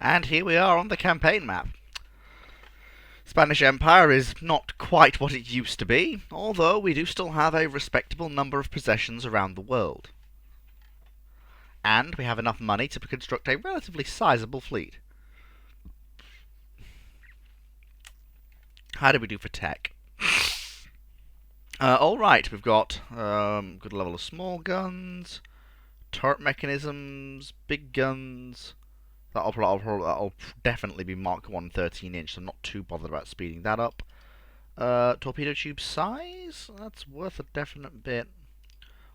And here we are on the campaign map. Spanish Empire is not quite what it used to be, although we do still have a respectable number of possessions around the world. And we have enough money to construct a relatively sizable fleet. How do we do for tech? Alright, we've got good level of small guns, turret mechanisms, big guns. That'll definitely be Mark 1 13-inch, so I'm not too bothered about speeding that up. Torpedo tube size? That's worth a definite bit.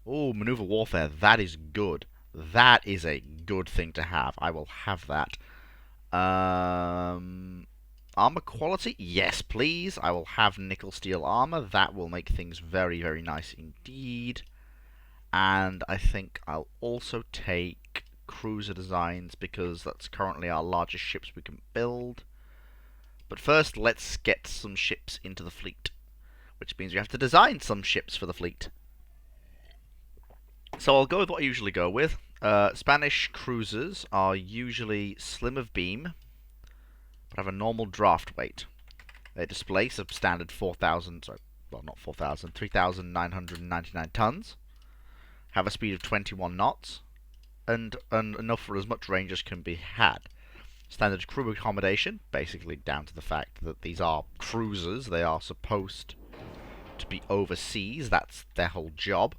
Oh, maneuver warfare. That is good. That is a good thing to have. I will have that. Armor quality? Yes, please. I will have nickel steel armor. That will make things very, very nice indeed. And I think I'll also take cruiser designs because that's currently our largest ships we can build. But first, let's get some ships into the fleet, which means we have to design some ships for the fleet. So I'll go with what I usually go with. Spanish cruisers are usually slim of beam, but have a normal draft weight. They displace a standard 4,000, sorry, well not 4,000, 3,999 tons, have a speed of 21 knots, and enough for as much range as can be had. Standard crew accommodation, basically down to the fact that these are cruisers, they are supposed to be overseas, that's their whole job.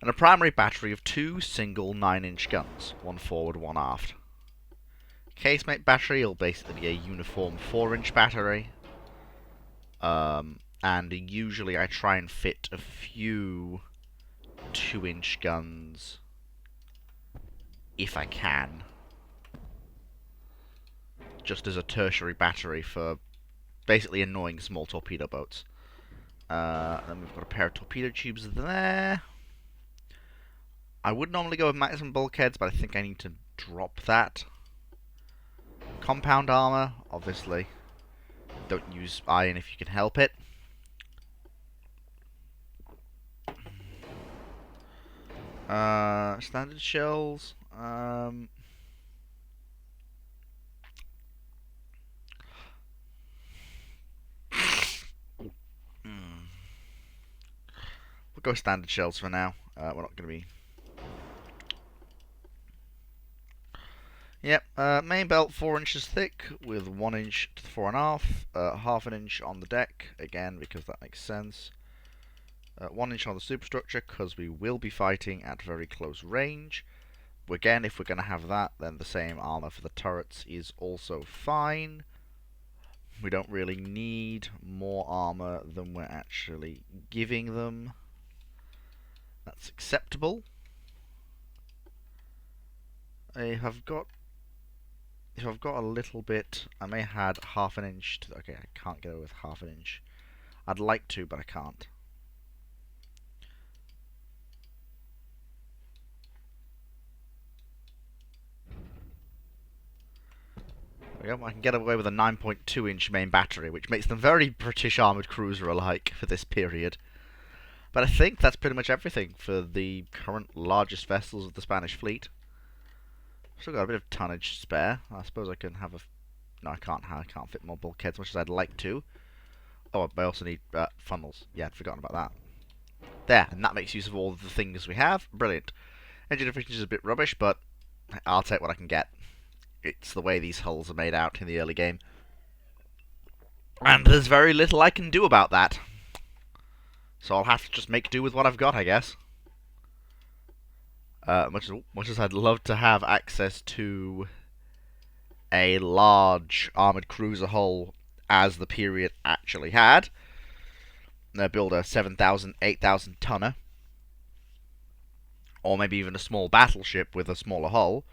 And a primary battery of 2 single 9-inch guns, one forward, one aft. Casemate battery will basically be a uniform 4-inch battery. And usually I try and fit a few 2-inch guns if I can, just as a tertiary battery for basically annoying small torpedo boats. Then we've got a pair of torpedo tubes there. I would normally go with maximum bulkheads, but I think I need to drop that. Compound armor, obviously. Don't use iron if you can help it. Standard shells. We'll go standard shells for now. We're not going to be... Yep, main belt 4 inches thick with 1 inch to the fore and aft, half an inch on the deck, again because that makes sense. 1 inch on the superstructure because we will be fighting at very close range. Again, if we're going to have that, then the same armor for the turrets is also fine. We don't really need more armor than we're actually giving them. That's acceptable. If I've got a little bit, I may add half an inch to... Okay, I can't go with half an inch. I'd like to, but I can't. There we go. I can get away with a 9.2 inch main battery, which makes them very British armoured cruiser alike for this period. But I think that's pretty much everything for the current largest vessels of the Spanish fleet. Still got a bit of tonnage spare. I suppose I can have a... No, I can't fit more bulkheads as much as I'd like to. Oh, I also need funnels. Yeah, I'd forgotten about that. There, and that makes use of all of the things we have. Brilliant. Engine efficiency is a bit rubbish, but I'll take what I can get. It's the way these hulls are made out in the early game. And there's very little I can do about that. So I'll have to just make do with what I've got, I guess. Much as I'd love to have access to a large armoured cruiser hull as the period actually had. Build a 7,000, 8,000 tonner. Or maybe even a small battleship with a smaller hull.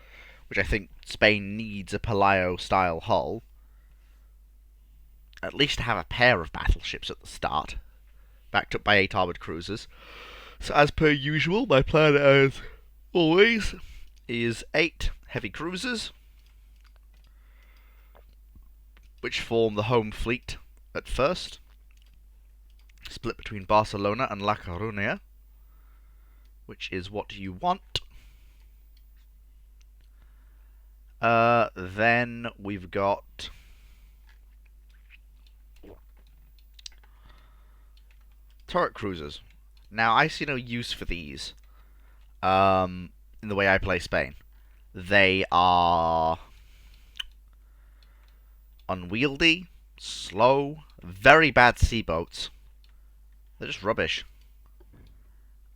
Which I think Spain needs a Pelayo-style hull. At least to have a pair of battleships at the start. Backed up by 8 armoured cruisers. So as per usual, my plan as always is 8 heavy cruisers, which form the home fleet at first, split between Barcelona and La Coruña, which is what you want. Then we've got turret cruisers. Now, I see no use for these in the way I play Spain. They are unwieldy, slow, very bad sea boats. They're just rubbish.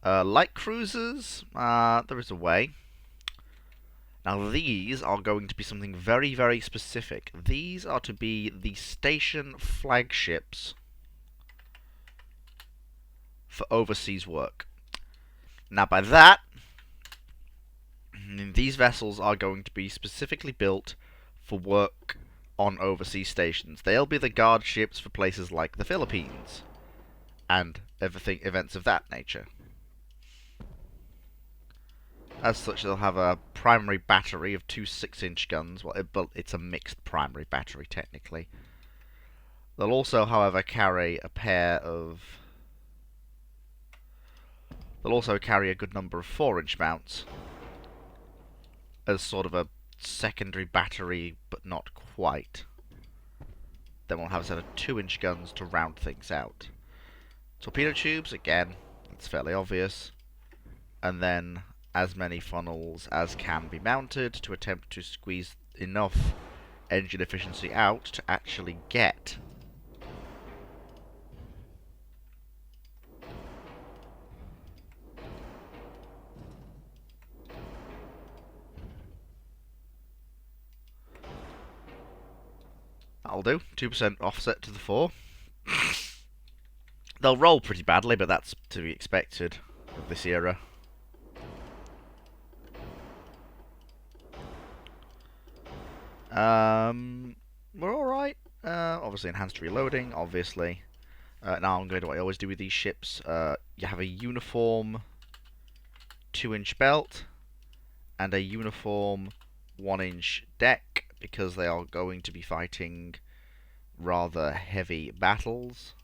Light cruisers, there is a way. Now these are going to be something very, very specific. These are to be the station flagships for overseas work. Now by that, these vessels are going to be specifically built for work on overseas stations. They'll be the guard ships for places like the Philippines and events of that nature. As such, they'll have a primary battery of two 6-inch guns. Well, it's a mixed primary battery, technically. They'll also, however, carry a pair of... They'll also carry a good number of 4-inch mounts as sort of a secondary battery, but not quite. Then we'll have a set of 2-inch guns to round things out. Torpedo tubes, again, it's fairly obvious. And then as many funnels as can be mounted to attempt to squeeze enough engine efficiency out to actually get that'll do. 2% offset to the fore. They'll roll pretty badly, but that's to be expected of this era. We're alright. Obviously enhanced reloading, obviously. Now I'm going to do what I always do with these ships. You have a uniform 2-inch belt and a uniform 1-inch deck, because they are going to be fighting rather heavy battles.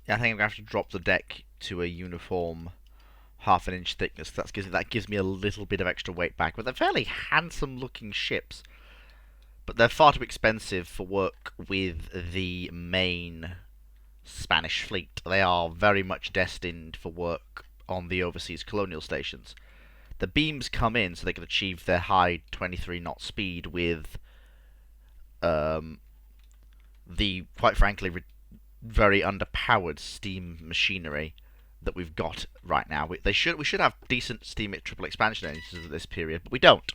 Yeah, I think I'm going to have to drop the deck to a uniform 1/2 inch thickness. That gives me a little bit of extra weight back. But they're fairly handsome looking ships. But they're far too expensive for work with the main Spanish fleet. They are very much destined for work on the overseas colonial stations. The beams come in so they can achieve their high 23 knot speed with the, quite frankly, very underpowered steam machinery that we've got right now. We should have decent steam triple expansion engines at this period, but we don't.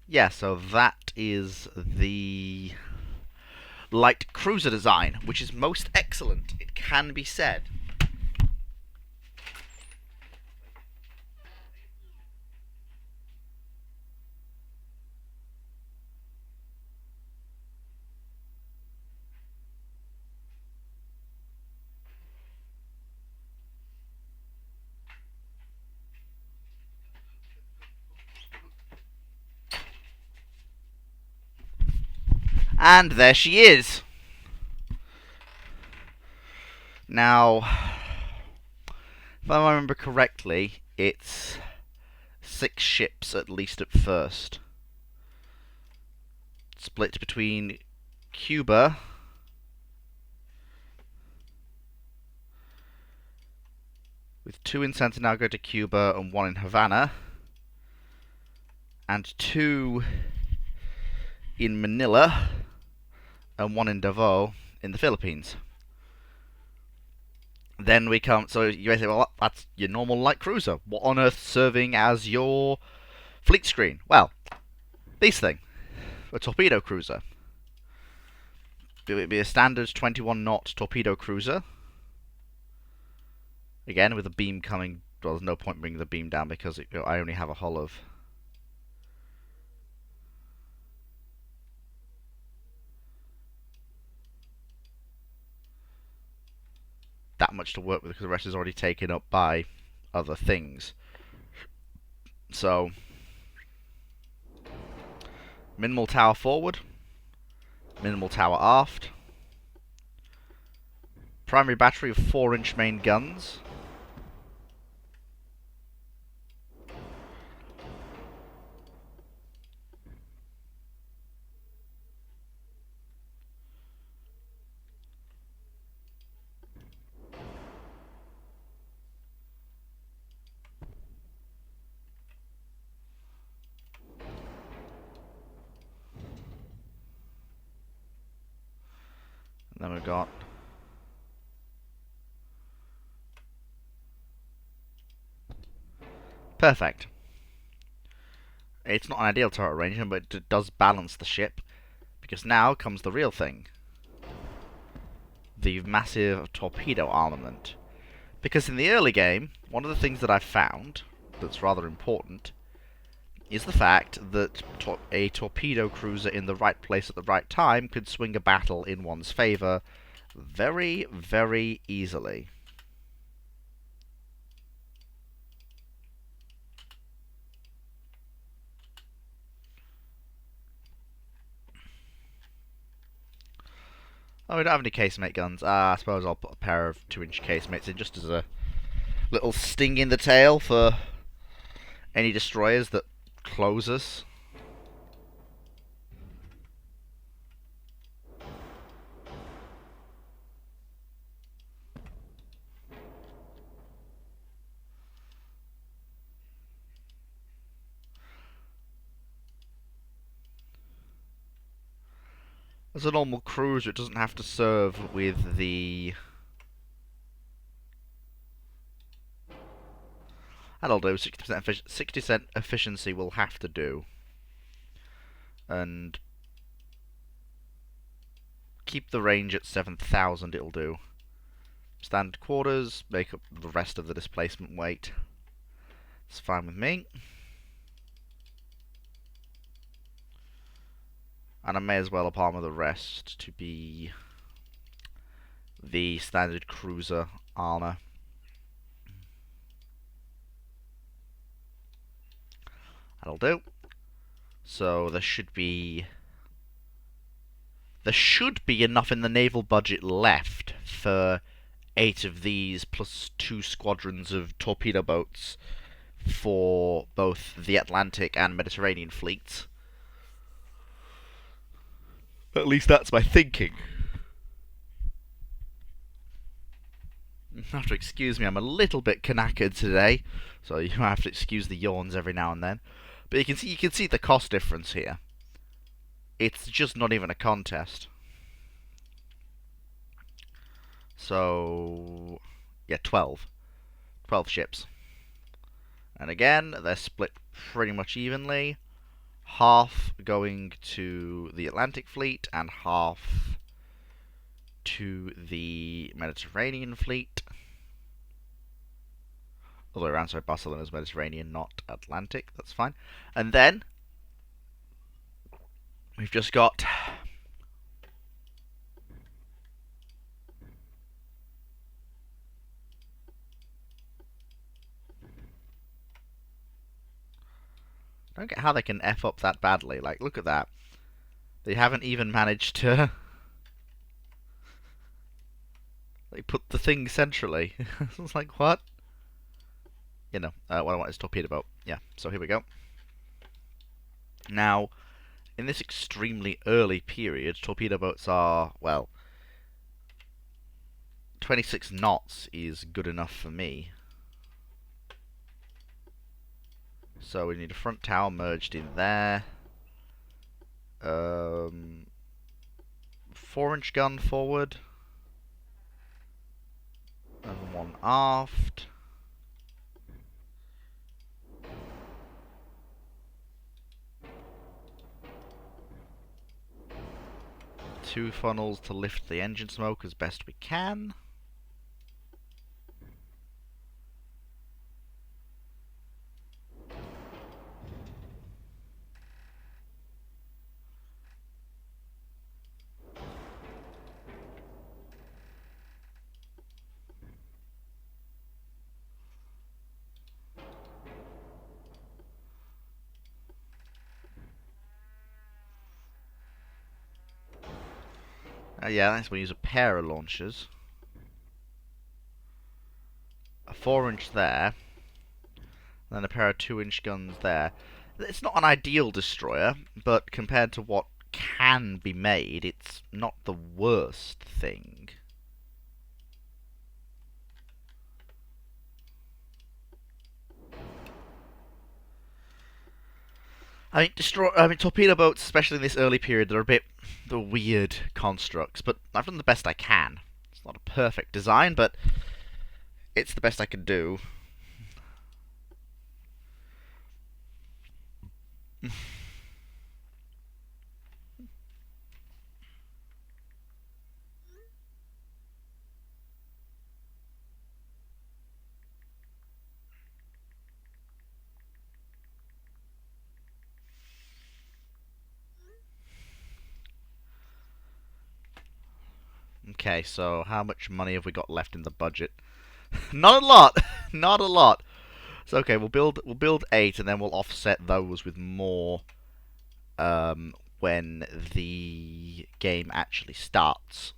Yeah, so that is the light cruiser design, which is most excellent, it can be said. And there she is. Now, if I remember correctly, it's 6 ships at least at first. Split between Cuba, with 2 in Santiago de Cuba and 1 in Havana, and 2 in Manila and 1 in Davao in the Philippines. Then we come, so you may say, well, that's your normal light cruiser. What on earth serving as your fleet screen? Well, this thing, a torpedo cruiser. It would be a standard 21 knot torpedo cruiser. Again, with a beam coming, well, there's no point bringing the beam down because I only have a hull of that much to work with because the rest is already taken up by other things. So, minimal tower forward, minimal tower aft, primary battery of 4-inch main guns. And then we've got perfect. It's not an ideal turret arrangement, but it does balance the ship, because now comes the real thing. The massive torpedo armament. Because in the early game, one of the things that I found that's rather important is the fact that a torpedo cruiser in the right place at the right time could swing a battle in one's favour very, very easily. Oh, we don't have any casemate guns. I suppose I'll put a pair of 2-inch casemates in just as a little sting in the tail for any destroyers that close us. As a normal cruiser, it doesn't have to serve with the... That'll do. 60% efficiency will have to do. And keep the range at 7,000, it'll do. Standard quarters, make up the rest of the displacement weight. It's fine with me. And I may as well armor the rest to be the standard cruiser armor. That'll do. So there should be enough in the naval budget left for 8 of these plus 2 squadrons of torpedo boats for both the Atlantic and Mediterranean fleets. At least that's my thinking. You have to excuse me, I'm a little bit knackered today, so you have to excuse the yawns every now and then. But you can see the cost difference here. It's just not even a contest. So yeah, 12 ships. And again, they're split pretty much evenly. Half going to the Atlantic fleet and half to the Mediterranean fleet. Although around, sorry, Barcelona's Mediterranean, not Atlantic. That's fine. And then we've just got I don't get how they can F up that badly. Like, look at that. They haven't even managed to like put the thing centrally. It's like, what? You know, what I want is torpedo boat. Yeah, so here we go. Now, in this extremely early period, torpedo boats are, well, 26 knots is good enough for me. So we need a front tower merged in there. 4-inch gun forward. And 1 aft. Two funnels to lift the engine smoke as best we can. Yeah, that's we use a pair of launchers. A 4-inch there. And then a pair of 2-inch guns there. It's not an ideal destroyer, but compared to what can be made, it's not the worst thing. I mean, torpedo boats, especially in this early period, they're a bit the weird constructs, but I've done the best I can. It's not a perfect design, but it's the best I can do. Okay, so how much money have we got left in the budget? Not a lot. Not a lot. So okay, we'll build 8, and then we'll offset those with more when the game actually starts,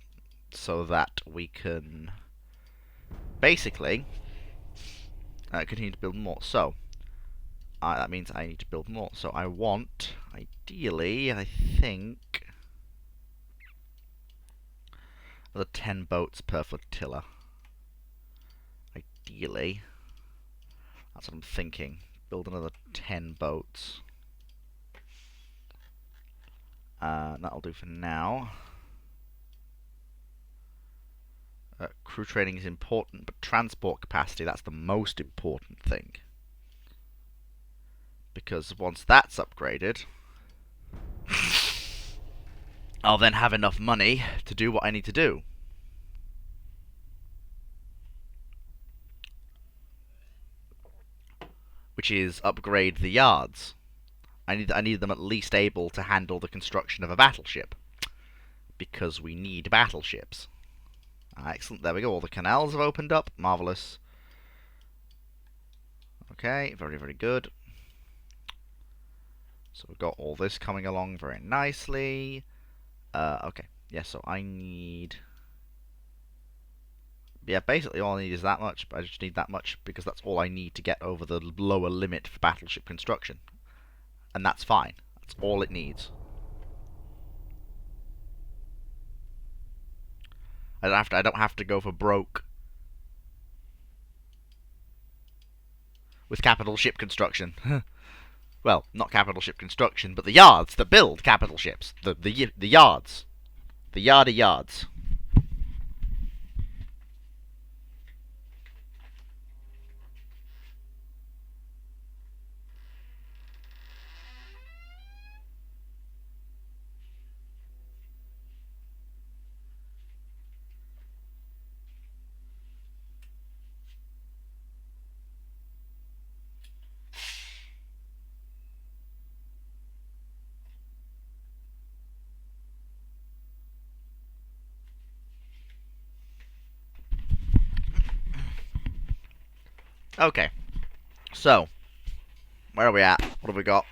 so that we can basically continue to build more. So that means I need to build more. So I want, ideally, I think, another 10 boats per flotilla. Ideally. That's what I'm thinking. Build another 10 boats. That'll do for now. Crew training is important, but transport capacity, that's the most important thing. Because once that's upgraded, I'll then have enough money to do what I need to do. Which is upgrade the yards. I need them at least able to handle the construction of a battleship. Because we need battleships. Excellent, there we go. All the canals have opened up. Marvellous. Okay, very, very good. So we've got all this coming along very nicely. Okay, yeah, so I need... Yeah, basically all I need is that much, but I just need that much because that's all I need to get over the lower limit for battleship construction. And that's fine. That's all it needs. I don't have to go for broke with capital ship construction. Well, not capital ship construction, but the yards that build capital ships. The yards. The yardy yards. Okay. So, where are we at? What have we got?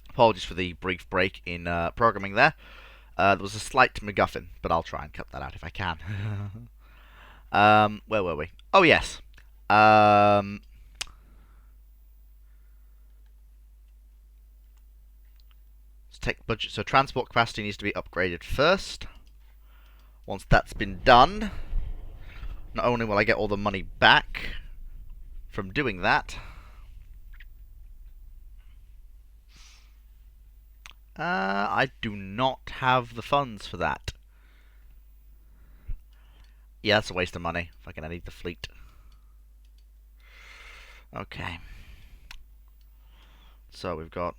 Apologies for the brief break in programming there. There was a slight MacGuffin, but I'll try and cut that out if I can. Where were we? Oh, yes. Let's take budget. So transport capacity needs to be upgraded first. Once that's been done, not only will I get all the money back from doing that, I do not have the funds for that. Yeah, that's a waste of money. Fucking, I need the fleet. Okay. So we've got...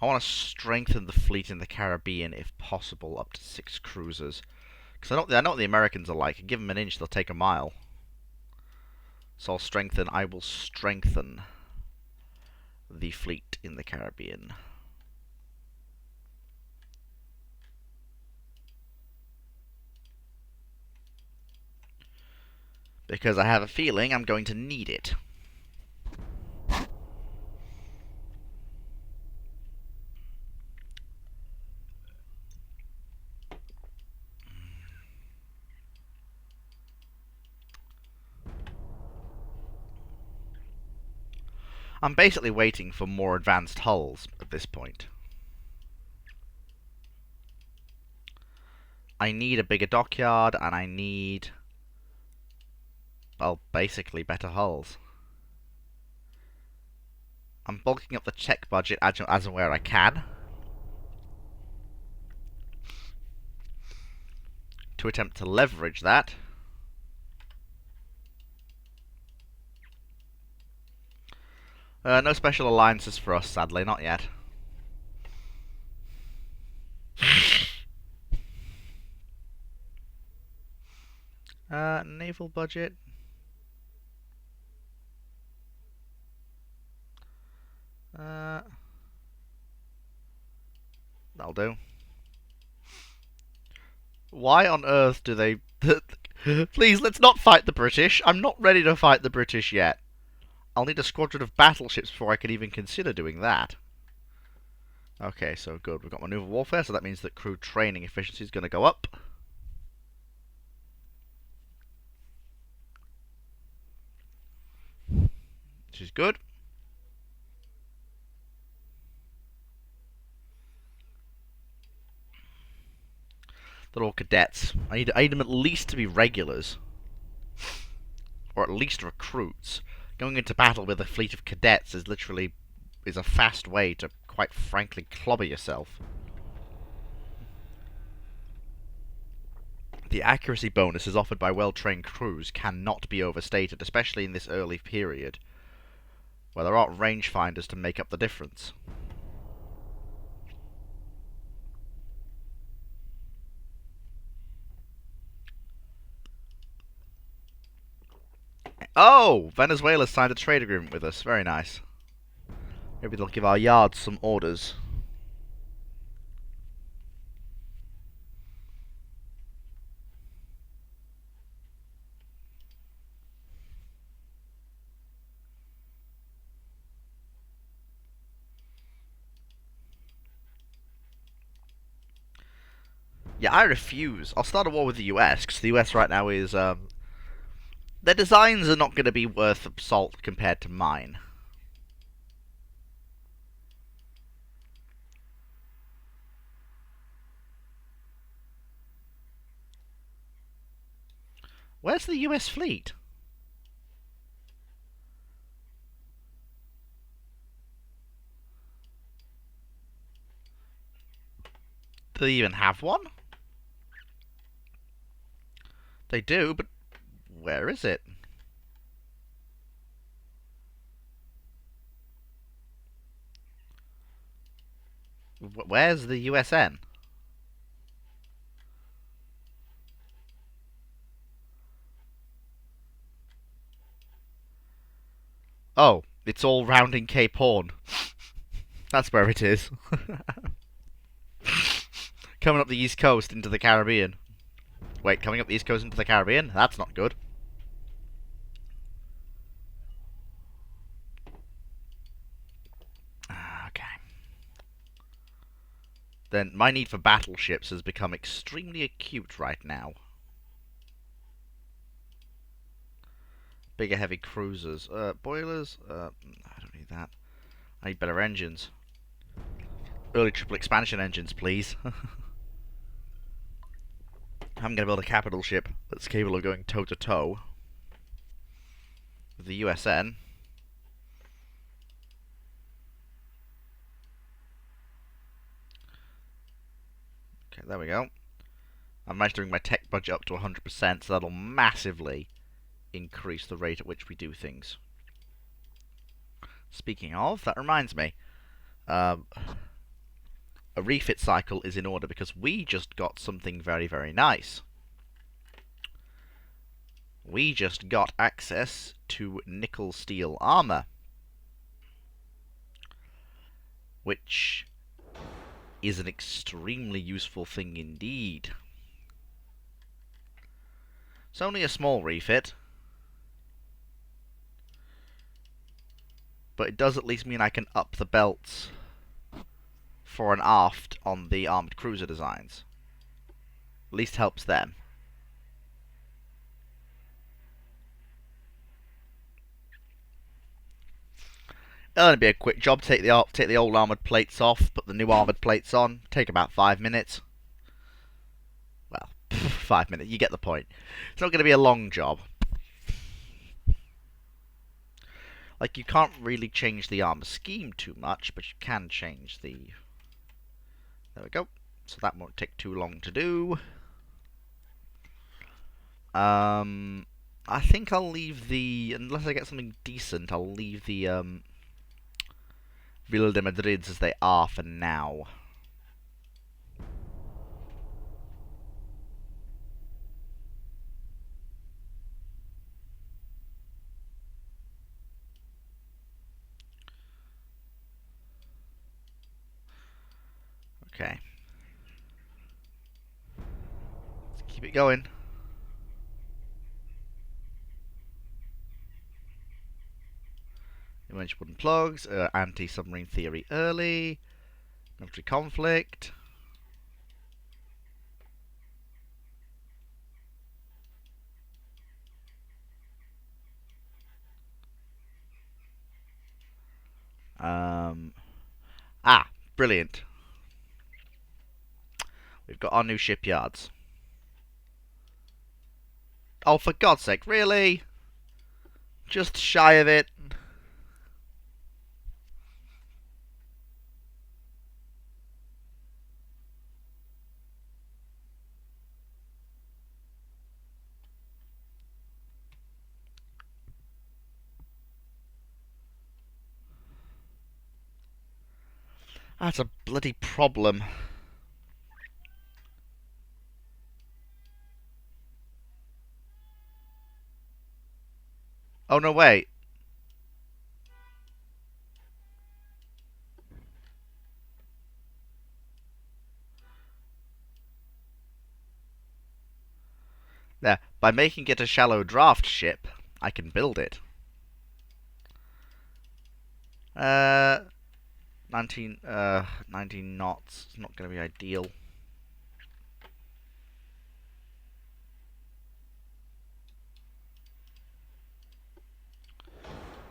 I want to strengthen the fleet in the Caribbean, if possible, up to 6 cruisers. Because I know what the Americans are like. Give them an inch, they'll take a mile. So I will strengthen the fleet in the Caribbean. Because I have a feeling I'm going to need it. I'm basically waiting for more advanced hulls at this point. I need a bigger dockyard, and I need, well, basically better hulls. I'm bulking up the tech budget as and where I can to attempt to leverage that. No special alliances for us, sadly, not yet. Naval budget. That'll do. Why on earth do they... Please, let's not fight the British. I'm not ready to fight the British yet. I'll need a squadron of battleships before I can even consider doing that. Okay, so good. We've got maneuver warfare, so that means that crew training efficiency is going to go up. Which is good. They're all cadets. I need them at least to be regulars. Or at least recruits. Going into battle with a fleet of cadets is literally a fast way to, quite frankly, clobber yourself. The accuracy bonuses offered by well-trained crews cannot be overstated, especially in this early period, where there aren't rangefinders to make up the difference. Oh! Venezuela signed a trade agreement with us. Very nice. Maybe they'll give our yards some orders. Yeah, I refuse. I'll start a war with the US, because the US right now is, their designs are not going to be worth salt compared to mine. Where's the US fleet? Do they even have one? They do, but where is it? Where's the USN? Oh, it's all rounding Cape Horn. That's where it is. Coming up the east coast into the Caribbean. Wait, coming up the east coast into the Caribbean? That's not good. Okay. Then my need for battleships has become extremely acute right now. Bigger heavy cruisers. Boilers? I don't need that. I need better engines. Early triple expansion engines, please. I'm going to build a capital ship that's capable of going toe-to-toe with the USN. Okay, there we go. I managed to bring my tech budget up to 100%, so that'll massively increase the rate at which we do things. Speaking of, that reminds me. A refit cycle is in order because we just got something very, very nice. We just got access to nickel steel armor, which is an extremely useful thing indeed. It's only a small refit, but it does at least mean I can up the belts fore and aft on the armoured cruiser designs. At least helps them. It'll only be a quick job. Take the old armoured plates off, put the new armoured plates on. Take about 5 minutes. Well, 5 minutes. You get the point. It's not going to be a long job. Like, you can't really change the armour scheme too much, but you can change the... There we go. So that won't take too long to do. I think I'll leave the... Unless I get something decent, I'll leave the Villa de Madrids as they are for now. Okay. Let's keep it going. Image wooden plugs, anti-submarine theory early, military conflict. Brilliant. We've got our new shipyards. Oh, for God's sake, really? Just shy of it. That's a bloody problem. Oh, no, wait. There. By making it a shallow draft ship, I can build it. 19 knots. It's not going to be ideal.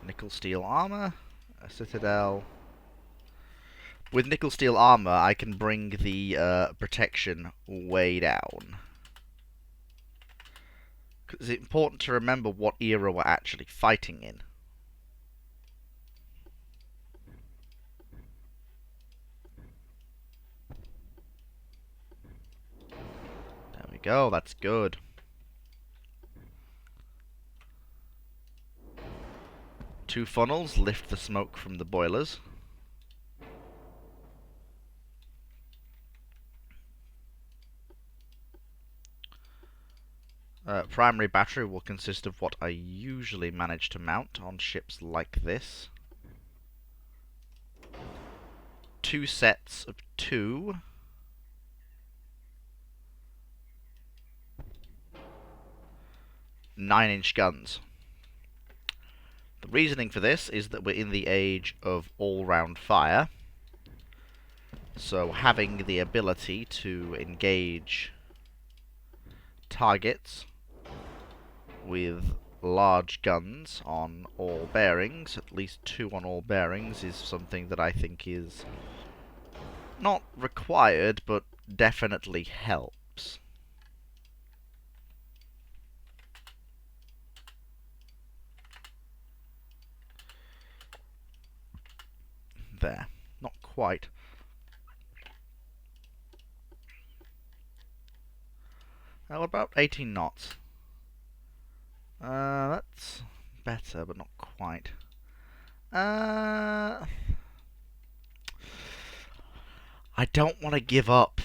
Nickel steel armor, a citadel. With nickel steel armor, I can bring the protection way down. Because it's important to remember what era we're actually fighting in. There we go, that's good. Two funnels lift the smoke from the boilers. Primary battery will consist of what I usually manage to mount on ships like this. 2 sets of 2. Nine-inch guns. The reasoning for this is that we're in the age of all-round fire. So having the ability to engage targets with large guns on all bearings, at least 2 on all bearings, is something that I think is not required, but definitely helps. There. Not quite. What about 18 knots? That's better, but not quite. I don't want to give up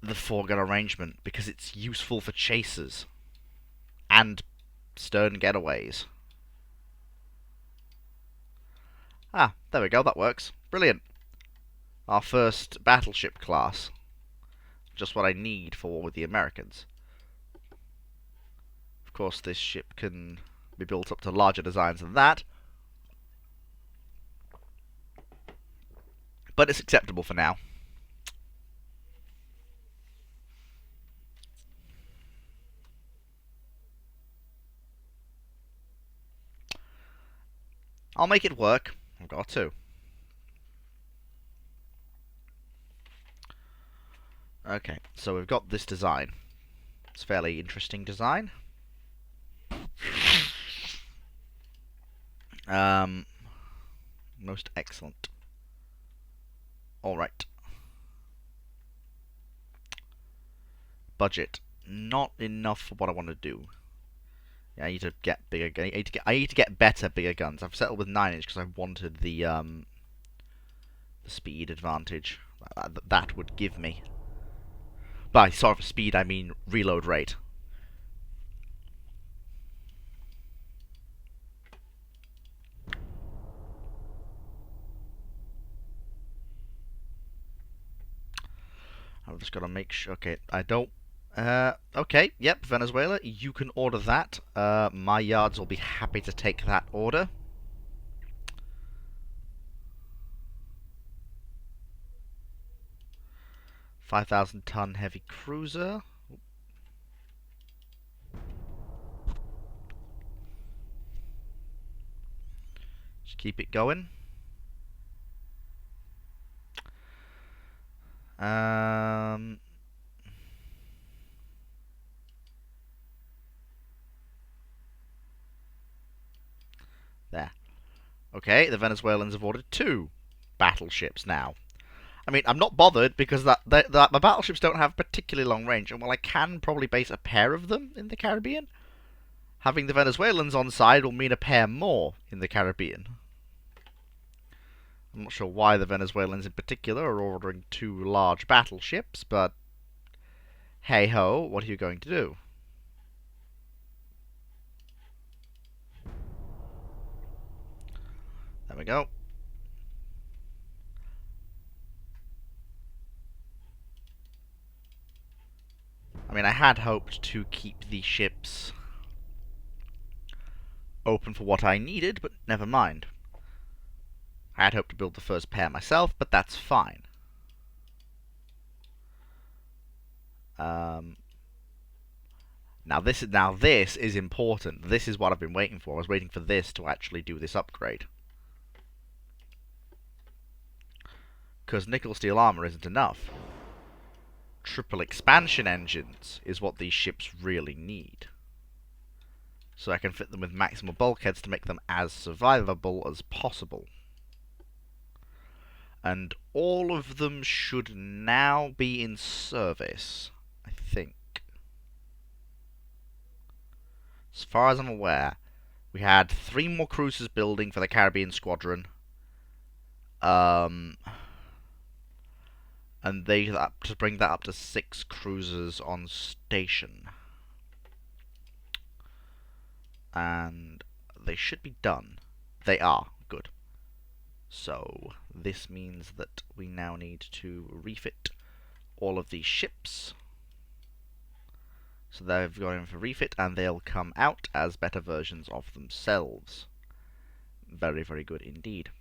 the 4-gun arrangement because it's useful for chasers and stern getaways. Ah, there we go, that works. Brilliant. Our first battleship class. Just what I need for war with the Americans. Of course, this ship can be built up to larger designs than that. But it's acceptable for now. I'll make it work. I've got two. Okay, so we've got this design. It's a fairly interesting design. Most excellent. Alright. Budget. Not enough for what I want to do. Yeah, I need to get bigger. I need to get better, bigger guns. I've settled with 9-inch because I wanted the speed advantage that would give me. By sort of speed, I mean reload rate. I've just got to make sure. Okay, I don't. Okay, yep, Venezuela, you can order that. My yards will be happy to take that order. $5,000-ton heavy cruiser. Just keep it going. There. Okay, the Venezuelans have ordered 2 battleships now. I mean, I'm not bothered because my battleships don't have particularly long range, and while I can probably base a pair of them in the Caribbean, having the Venezuelans on side will mean a pair more in the Caribbean. I'm not sure why the Venezuelans in particular are ordering 2 large battleships, but hey ho, what are you going to do? There we go. I mean, I had hoped to keep the ships open for what I needed, but never mind. I had hoped to build the first pair myself, but that's fine. Now this is important. This is what I've been waiting for. I was waiting for this to actually do this upgrade. Because nickel steel armor isn't enough. Triple expansion engines is what these ships really need. So I can fit them with maximal bulkheads to make them as survivable as possible. And all of them should now be in service, I think. As far as I'm aware, we had 3 more cruisers building for the Caribbean Squadron. And they to bring that up to 6 cruisers on station. And they should be done. They are. Good. So, this means that we now need to refit all of these ships. So they've gone in for refit, and they'll come out as better versions of themselves. Very, very good indeed.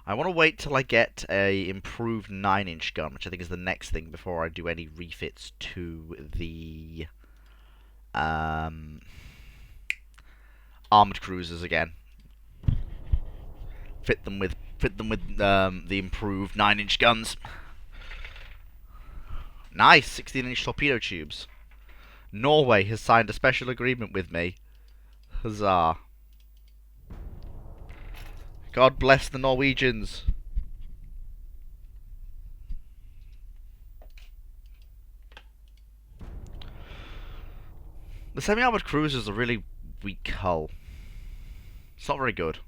I want to wait till I get a improved 9-inch gun, which I think is the next thing before I do any refits to the armored cruisers again. Fit them with the improved 9-inch guns. Nice, 16-inch torpedo tubes. Norway has signed a special agreement with me. Huzzah. God bless the Norwegians. The semi-armored cruisers are really weak hull. It's not very good.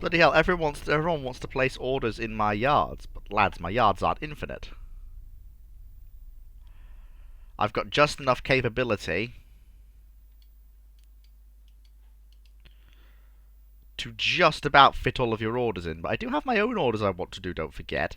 Bloody hell, everyone wants to place orders in my yards, but lads, my yards aren't infinite. I've got just enough capability to just about fit all of your orders in, but I do have my own orders I want to do, don't forget.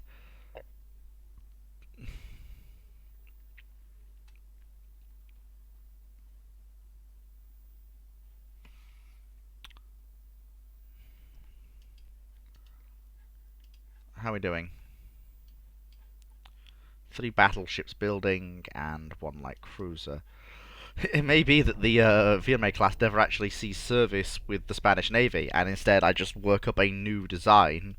How are we doing? 3 battleships building and 1 light cruiser. It may be that the VMA class never actually sees service with the Spanish Navy, and instead I just work up a new design.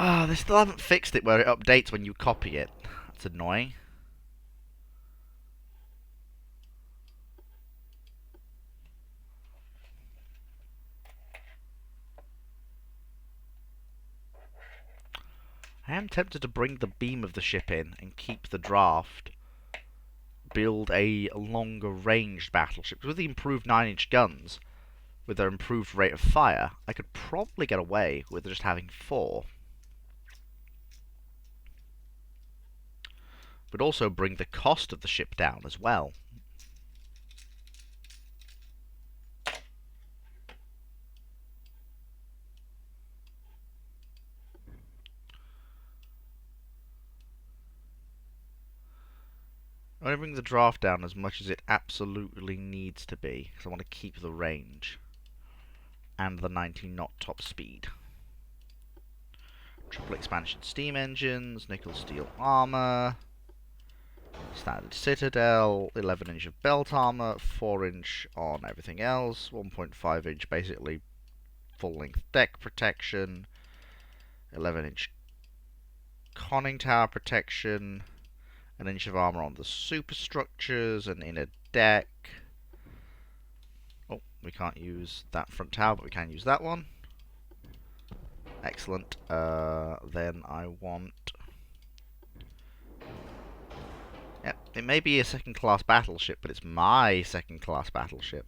Ah, they still haven't fixed it where it updates when you copy it. That's annoying. I am tempted to bring the beam of the ship in and keep the draft. Build a longer ranged battleship. With the improved 9-inch guns, with their improved rate of fire, I could probably get away with just having 4. But also bring the cost of the ship down as well. I want to bring the draft down as much as it absolutely needs to be, because I want to keep the range and the 90-knot top speed. Triple expansion steam engines, nickel steel armor, standard citadel, 11-inch of belt armor, 4-inch on everything else, 1.5-inch basically full-length deck protection, 11-inch conning tower protection, an inch of armor on the superstructures, an inner deck. Oh, we can't use that front tower, but we can use that one. Excellent. Then I want... Yep, it may be a second-class battleship, but it's my second-class battleship.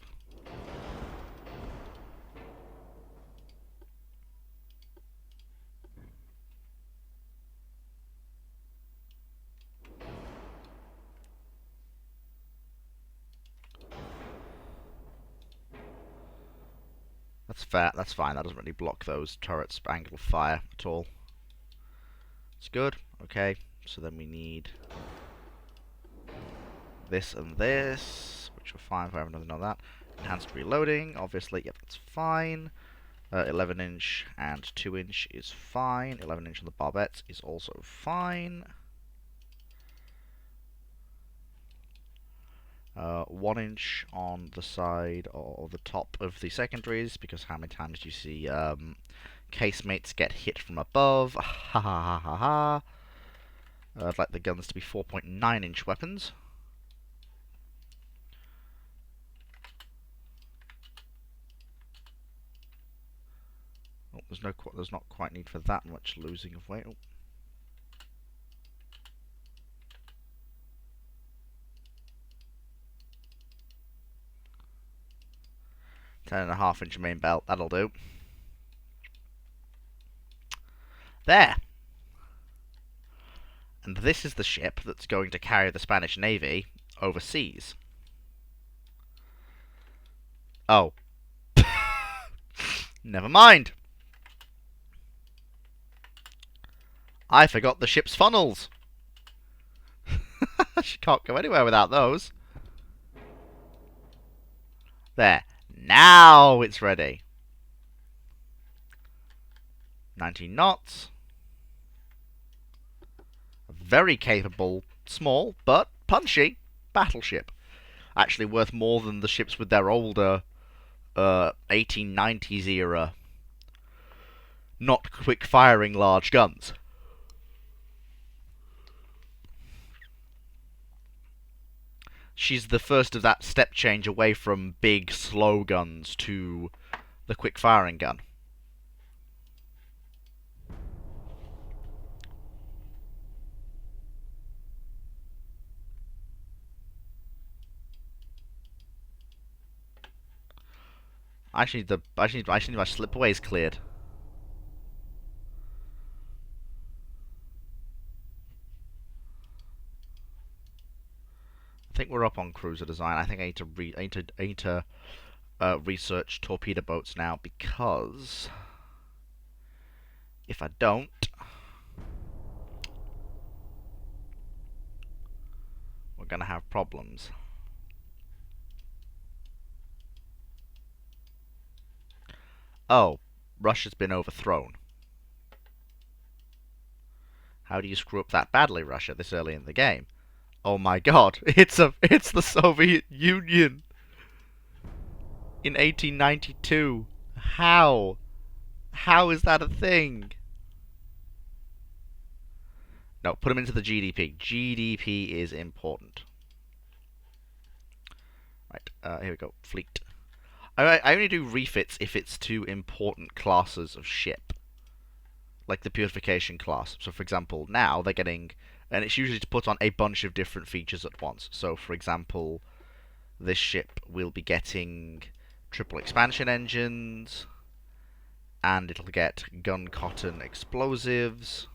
That's fair. That's fine. That doesn't really block those turrets' angle of fire at all. It's good. Okay. So then we need this and this, which are fine. I have nothing on that. Enhanced reloading, obviously. Yep, that's fine. 11-inch and 2-inch is fine. 11-inch on the barbettes is also fine. 1-inch on the side or the top of the secondaries, because how many times do you see casemates get hit from above? Ha ha ha ha ha. I'd like the guns to be 4.9-inch weapons. Oh, there's not quite need for that much losing of weight. Oh. 10.5-inch main belt, that'll do. There! And this is the ship that's going to carry the Spanish Navy overseas. Oh. Never mind! I forgot the ship's funnels! She can't go anywhere without those. There. Now it's ready. 19 knots. A very capable, small, but punchy battleship. Actually worth more than the ships with their older 1890s era not quick firing large guns. She's the first of that step change away from big, slow guns to the quick-firing gun. I actually need my slipways cleared. I think we're up on cruiser design. I think I need to research torpedo boats now, because if I don't, we're gonna have problems. Oh, Russia's been overthrown. How do you screw up that badly, Russia, this early in the game? Oh my god, it's the Soviet Union in 1892. How? How is that a thing? No, put them into the GDP. GDP is important. Right, here we go. Fleet. I only do refits if it's to important classes of ship, like the purification class. So, for example, now they're getting, and it's usually to put on a bunch of different features at once. So, for example, this ship will be getting triple expansion engines, and it'll get gun cotton explosives,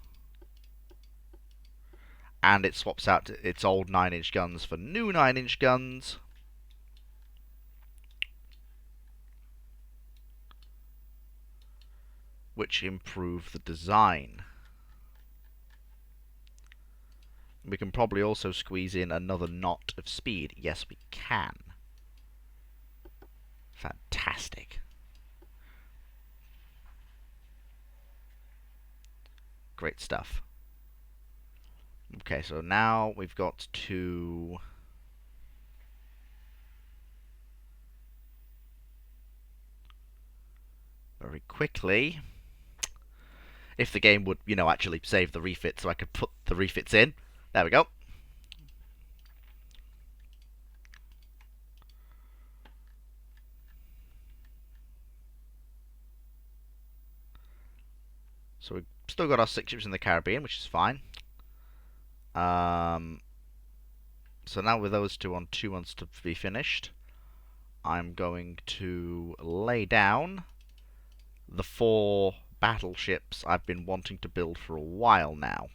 and it swaps out its old 9-inch guns for new 9-inch guns. Which improve the design. We can probably also squeeze in another knot of speed. Yes, we can. Fantastic. Great stuff. Okay, so now we've got to very quickly, if the game would, actually save the refit so I could put the refits in. There we go. So we've still got our 6 ships in the Caribbean, which is fine. So now with those 2 months to be finished, I'm going to lay down the 4 battleships I've been wanting to build for a while now.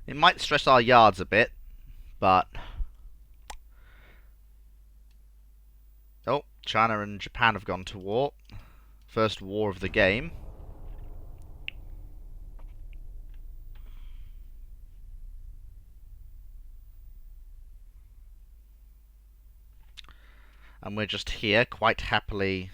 It might stress our yards a bit, but... Oh, China and Japan have gone to war. First war of the game. And we're just here, quite happily...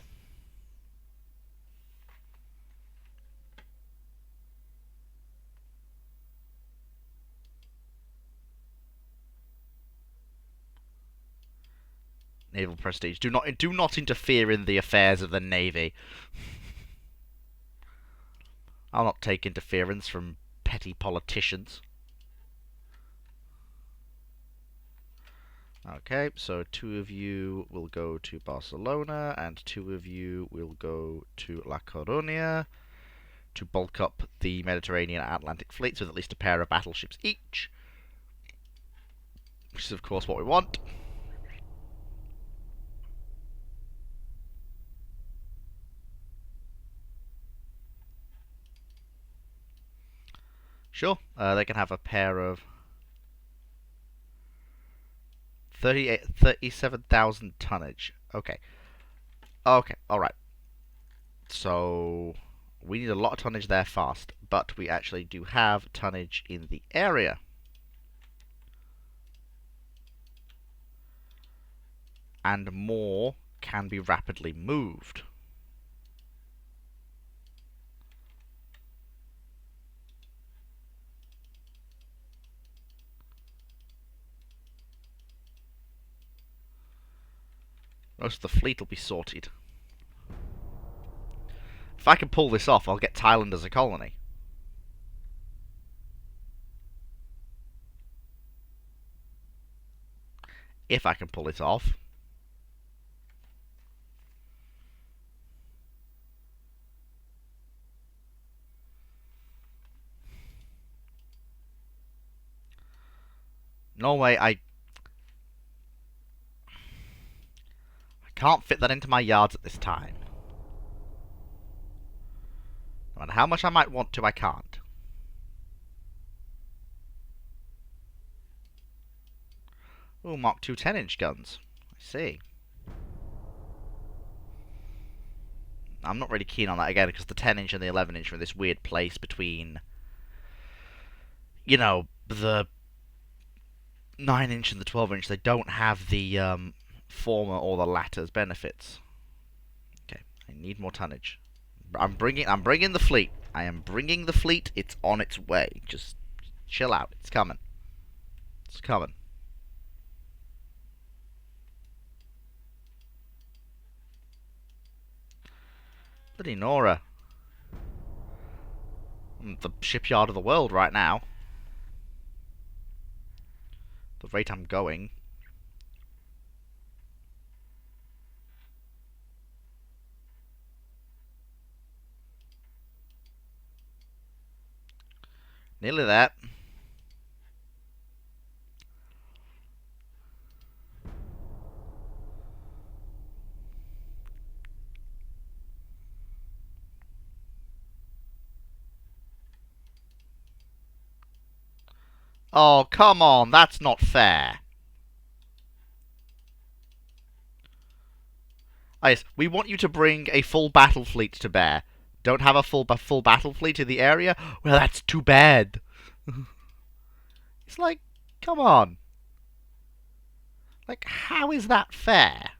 Naval prestige. Do not interfere in the affairs of the Navy. I'll not take interference from petty politicians. Okay, so 2 of you will go to Barcelona, and 2 of you will go to La Coruña to bulk up the Mediterranean and Atlantic fleets with at least a pair of battleships each. Which is, of course, what we want. Sure, they can have a pair of 37,000 tonnage. Okay. Okay, alright. So, we need a lot of tonnage there fast, but we actually do have tonnage in the area. And more can be rapidly moved. Most of the fleet will be sorted. If I can pull this off, I'll get Thailand as a colony. If I can pull it off. Norway, I can't fit that into my yards at this time. How much I might want to, I can't. Ooh, Mark II 10-inch guns. I see. I'm not really keen on that again because the 10-inch and the 11-inch are in this weird place between, you know, the 9-inch and the 12-inch. They don't have the former or the latter's benefits. Okay, I need more tonnage. I'm bringing the fleet. I am bringing the fleet. It's on its way. Just chill out. It's coming. It's coming. Bloody Nora. The shipyard of the world right now. The rate I'm going. Nearly there. Oh, come on. That's not fair. Oh, yes, we want you to bring a full battle fleet to bear. Don't have a full battle fleet in the area? Well, that's too bad. It's like, come on. Like, how is that fair?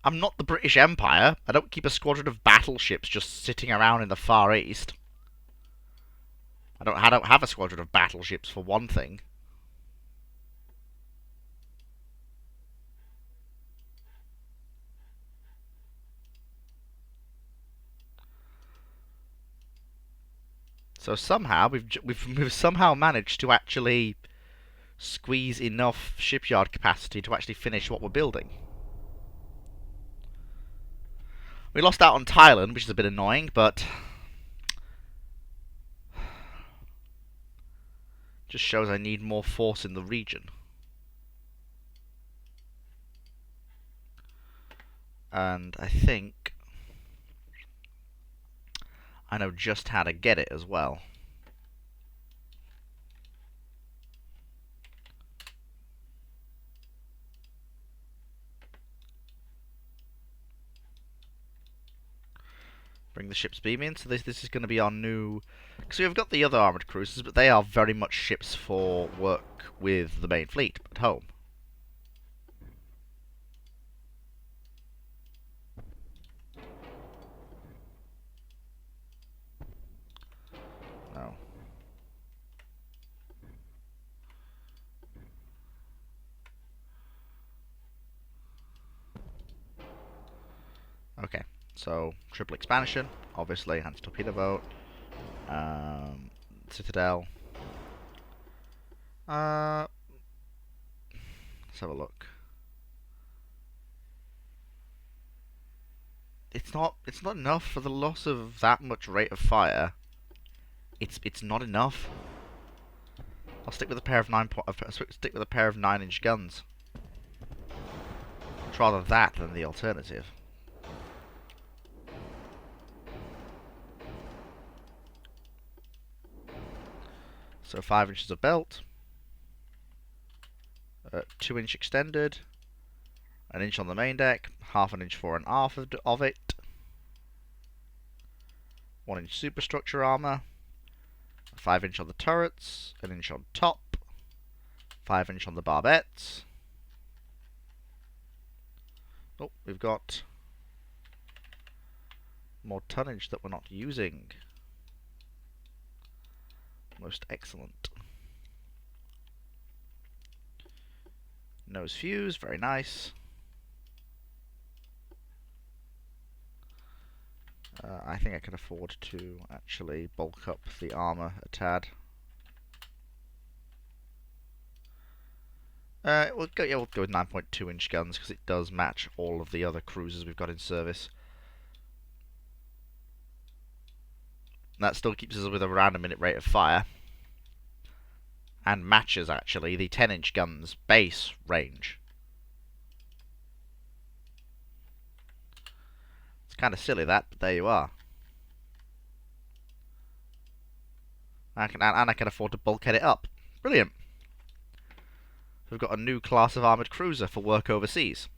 I'm not the British Empire. I don't keep a squadron of battleships just sitting around in the Far East. I don't have a squadron of battleships, for one thing. So somehow we've somehow managed to actually squeeze enough shipyard capacity to actually finish what we're building. We lost out on Thailand, which is a bit annoying, but just shows I need more force in the region. And I think I know just how to get it as well. Bring the ship's beam in. So this is going to be our new... So we've got the other armoured cruisers, but they are very much ships for work with the main fleet at home. No. Okay, so triple expansion, obviously, anti-torpedo boat, citadel. Let's have a look. It's not enough for the loss of that much rate of fire. It's not enough. I'll stick with a pair of stick with a pair of 9-inch guns. I'd rather that than the alternative. So 5 inches of belt, 2-inch extended, an inch on the main deck, half an inch for an aft of it, 1-inch superstructure armour, 5-inch on the turrets, an inch on top, 5-inch on the barbettes. Oh, we've got more tonnage that we're not using. Most excellent. Nose fuse, very nice. I think I can afford to actually bulk up the armour a tad. We'll go with 9.2-inch guns because it does match all of the other cruisers we've got in service. That still keeps us with around a minute rate of fire. and matches, actually, the 10-inch gun's base range. It's kind of silly, that, but there you are. And I can afford to bulkhead it up. Brilliant. We've got a new class of armoured cruiser for work overseas.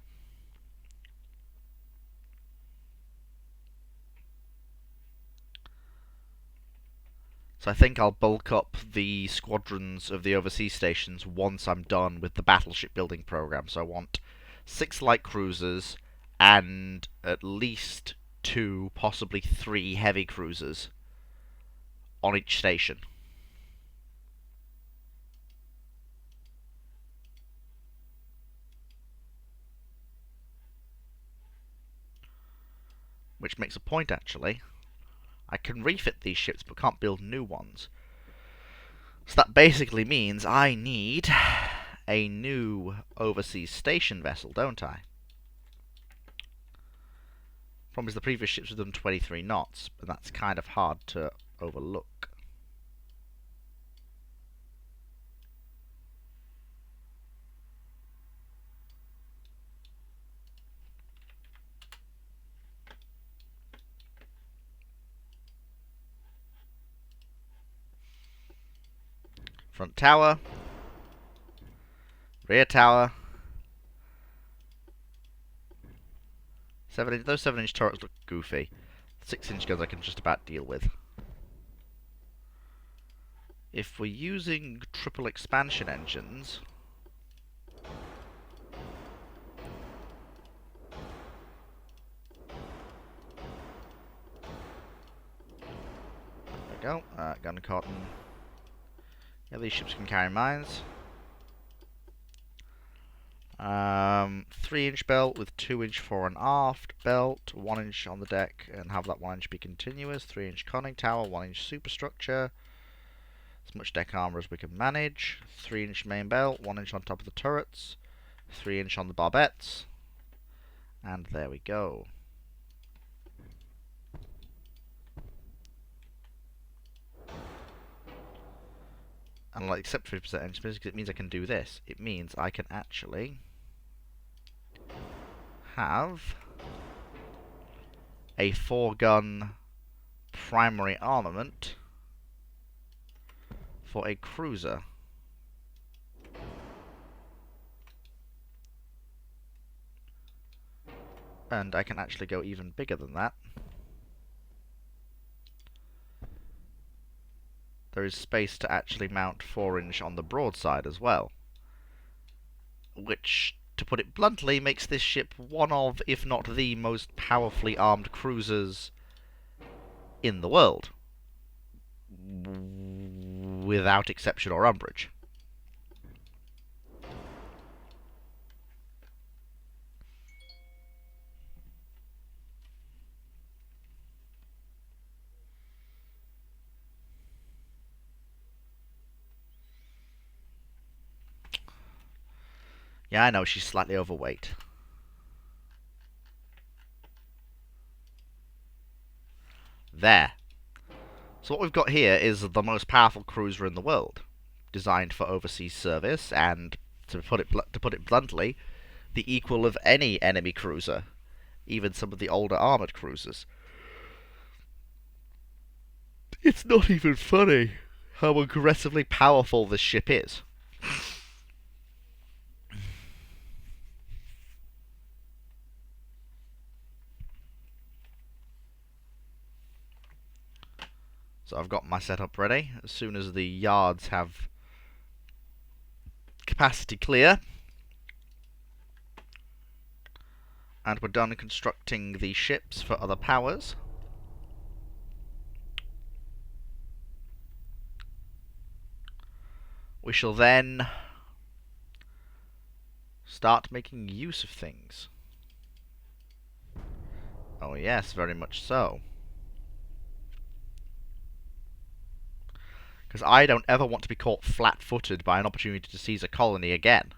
So I think I'll bulk up the squadrons of the overseas stations once I'm done with the battleship building program. So I want 6 light cruisers and at least 2, possibly 3 heavy cruisers on each station. Which makes a point, actually. I can refit these ships, but can't build new ones. So that basically means I need a new overseas station vessel, don't I? Problem is the previous ships have done 23 knots, and that's kind of hard to overlook. Front tower. Rear tower. Those 7-inch turrets look goofy. 6-inch guns I can just about deal with. If we're using triple expansion engines, there we go. Gun cotton. Yeah, these ships can carry mines. 3-inch belt with 2-inch fore and aft belt, 1-inch on the deck, and have that 1-inch be continuous. 3-inch conning tower, 1-inch superstructure. As much deck armor as we can manage. 3-inch main belt, 1-inch on top of the turrets, 3-inch on the barbettes, and there we go. And I'll accept 50% engine space because it means I can do this. It means I can actually have a 4-gun primary armament for a cruiser. And I can actually go even bigger than that. There is space to actually mount 4-inch on the broadside as well. Which, to put it bluntly, makes this ship one of, if not the most powerfully armed cruisers in the world. Without exception or umbrage. Yeah, I know, she's slightly overweight. There. So what we've got here is the most powerful cruiser in the world, designed for overseas service, and to put it bluntly, the equal of any enemy cruiser, even some of the older armored cruisers. It's not even funny how aggressively powerful this ship is. So I've got my setup ready. As soon as the yards have capacity clear, and we're done constructing the ships for other powers, we shall then start making use of things. Oh yes, very much so. Because I don't ever want to be caught flat-footed by an opportunity to seize a colony again.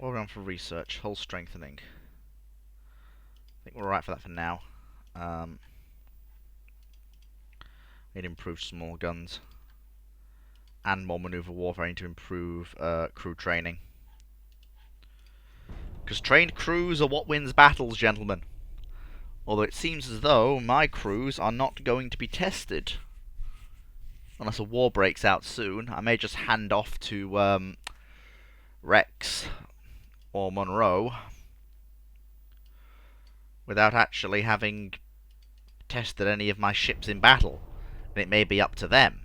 What are we on for research? Hull strengthening. I think we're alright for that for now. Need improved small guns. And more maneuver warfare. I need to improve crew training. Because trained crews are what wins battles, gentlemen. Although it seems as though my crews are not going to be tested. Unless a war breaks out soon. I may just hand off to Rex or Monroe without actually having tested any of my ships in battle. And it may be up to them.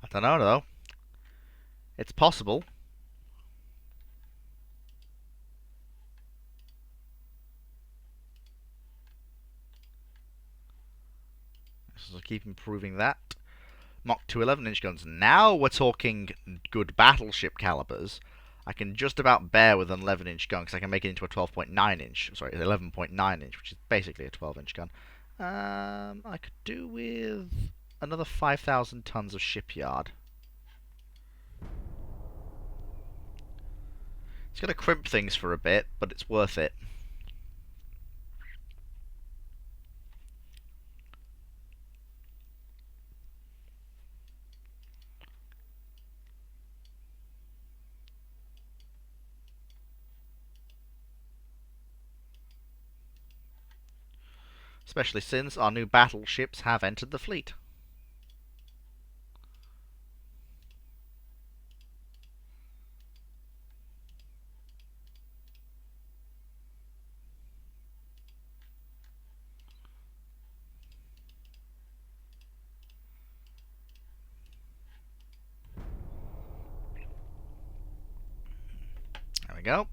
I don't know, though. It's possible. So keep improving that. Mach 2 11-inch guns. Now we're talking good battleship calibers. I can just about bear with an 11-inch gun because I can make it into a 12.9-inch. Sorry, 11.9-inch, which is basically a 12-inch gun. I could do with another 5,000 tons of shipyard. It's going to crimp things for a bit, but it's worth it. Especially since our new battleships have entered the fleet. There we go.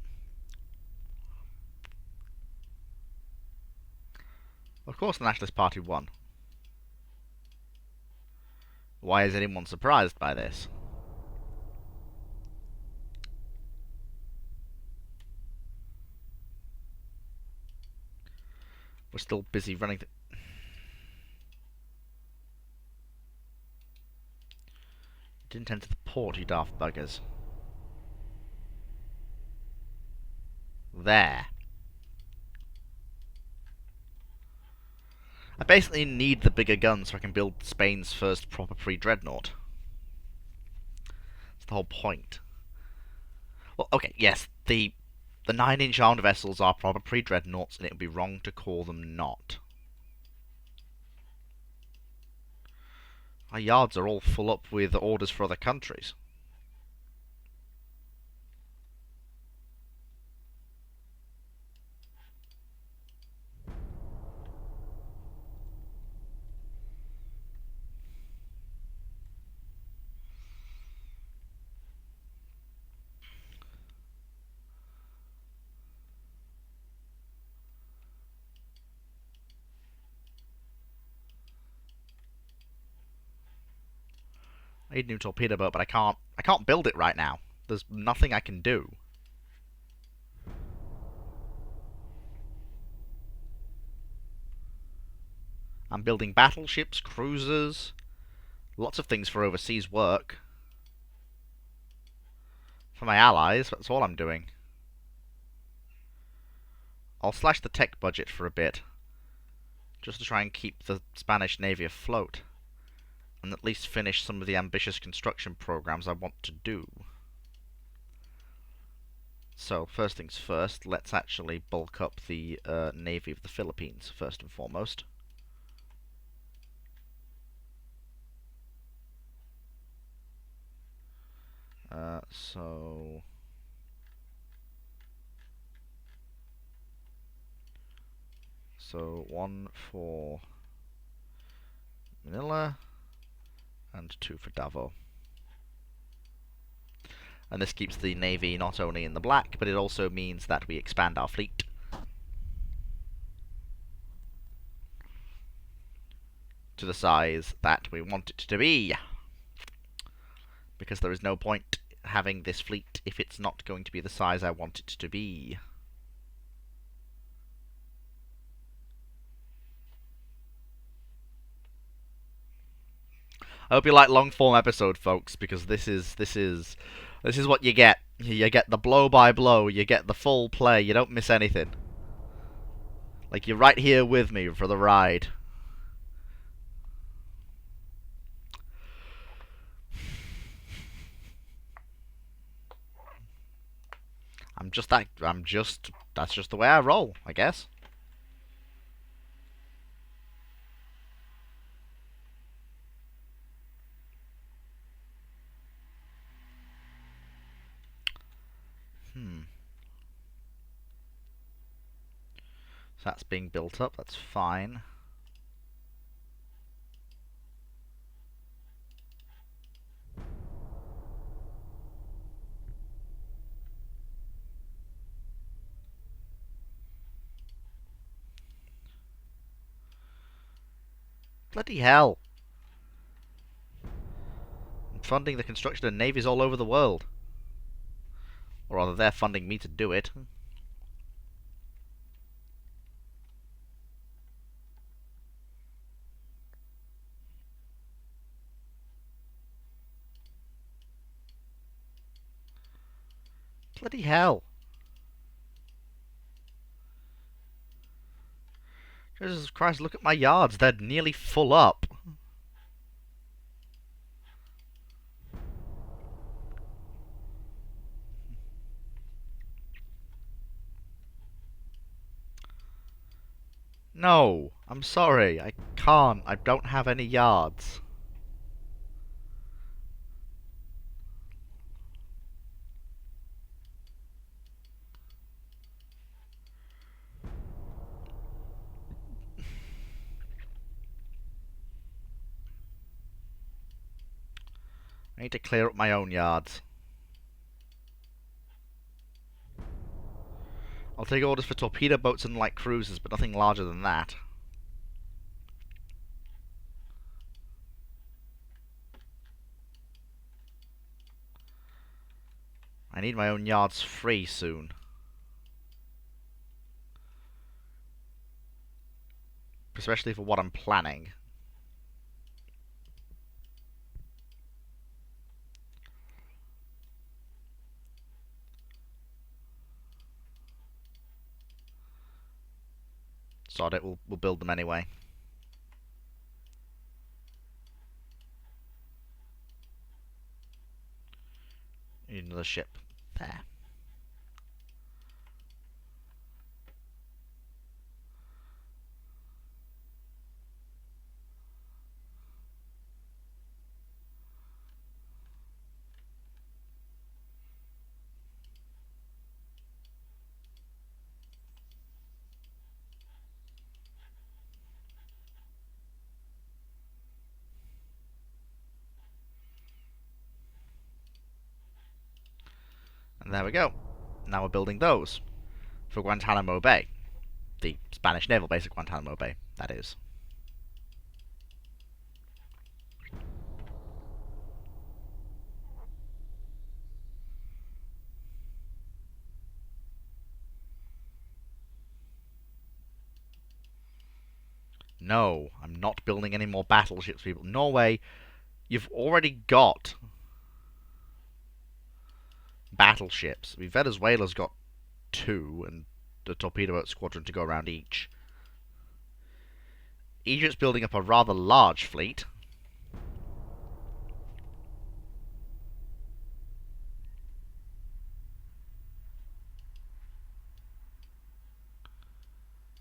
Of course the Nationalist Party won. Why is anyone surprised by this? We're still busy running. Didn't enter the port, you daft buggers. There. I basically need the bigger guns so I can build Spain's first proper pre-dreadnought. That's the whole point. Well, okay, yes, the 9-inch armed vessels are proper pre-dreadnoughts, and it would be wrong to call them not. Our yards are all full up with orders for other countries. I need a new torpedo boat, but I can't build it right now. There's nothing I can do. I'm building battleships, cruisers, lots of things for overseas work. For my allies, that's all I'm doing. I'll slash the tech budget for a bit, just to try and keep the Spanish Navy afloat, and at least finish some of the ambitious construction programs I want to do. So, first things first, let's actually bulk up the Navy of the Philippines, first and foremost. So 1 for Manila and 2 for Davao. And this keeps the Navy not only in the black, but it also means that we expand our fleet. To the size that we want it to be. Because there is no point having this fleet if it's not going to be the size I want it to be. I hope you like long form episode, folks, because this is what you get. You get the blow by blow. You get the full play. You don't miss anything. Like you're right here with me for the ride. I'm just that. I'm just. That's just the way I roll, I guess. Hmm. So that's being built up. That's fine. Bloody hell! I'm funding the construction of navies all over the world. Or rather, they're funding me to do it. Bloody hell! Jesus Christ, look at my yards. They're nearly full up. No, I'm sorry. I can't. I don't have any yards. I need to clear up my own yards. I'll take orders for torpedo boats and light cruisers, but nothing larger than that. I need my own yards free soon. Especially for what I'm planning. Sod it, we'll build them anyway. Need another ship. There. And there we go. Now we're building those. For Guantanamo Bay. The Spanish naval base at Guantanamo Bay, that is. No, I'm not building any more battleships, people. Norway, you've already got battleships. I mean, Venezuela's got 2, and the torpedo boat squadron to go around each. Egypt's building up a rather large fleet.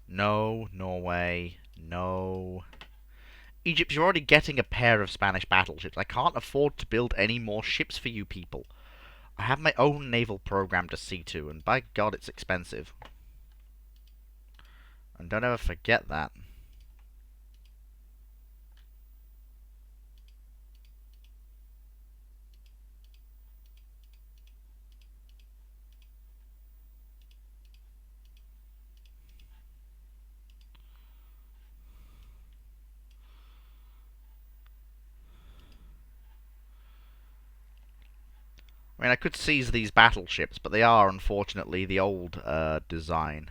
No, Norway, no. Egypt, you're already getting a pair of Spanish battleships. I can't afford to build any more ships for you people. I have my own naval program to see to, and by God, it's expensive. And don't ever forget that. I mean, I could seize these battleships, but they are, unfortunately, the old design.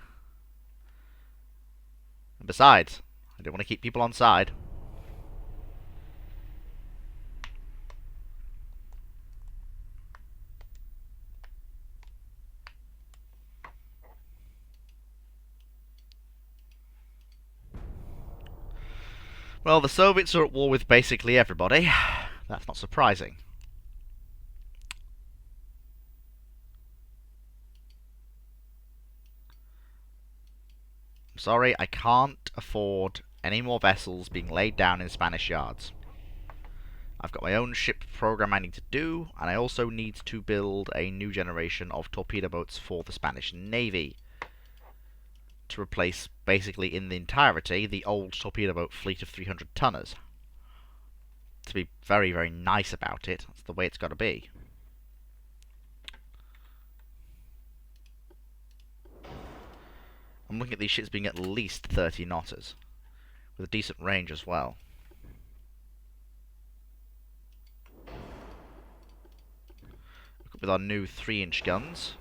And besides, I don't want to keep people on side. Well, the Soviets are at war with basically everybody. That's not surprising. I'm sorry, I can't afford any more vessels being laid down in Spanish yards. I've got my own ship program I need to do, and I also need to build a new generation of torpedo boats for the Spanish Navy to replace, basically in the entirety, the old torpedo boat fleet of 300 tonners. To be very, very nice about it, that's the way it's got to be. I'm looking at these ships being at least 30 knotters, with a decent range as well. With our new 3-inch guns.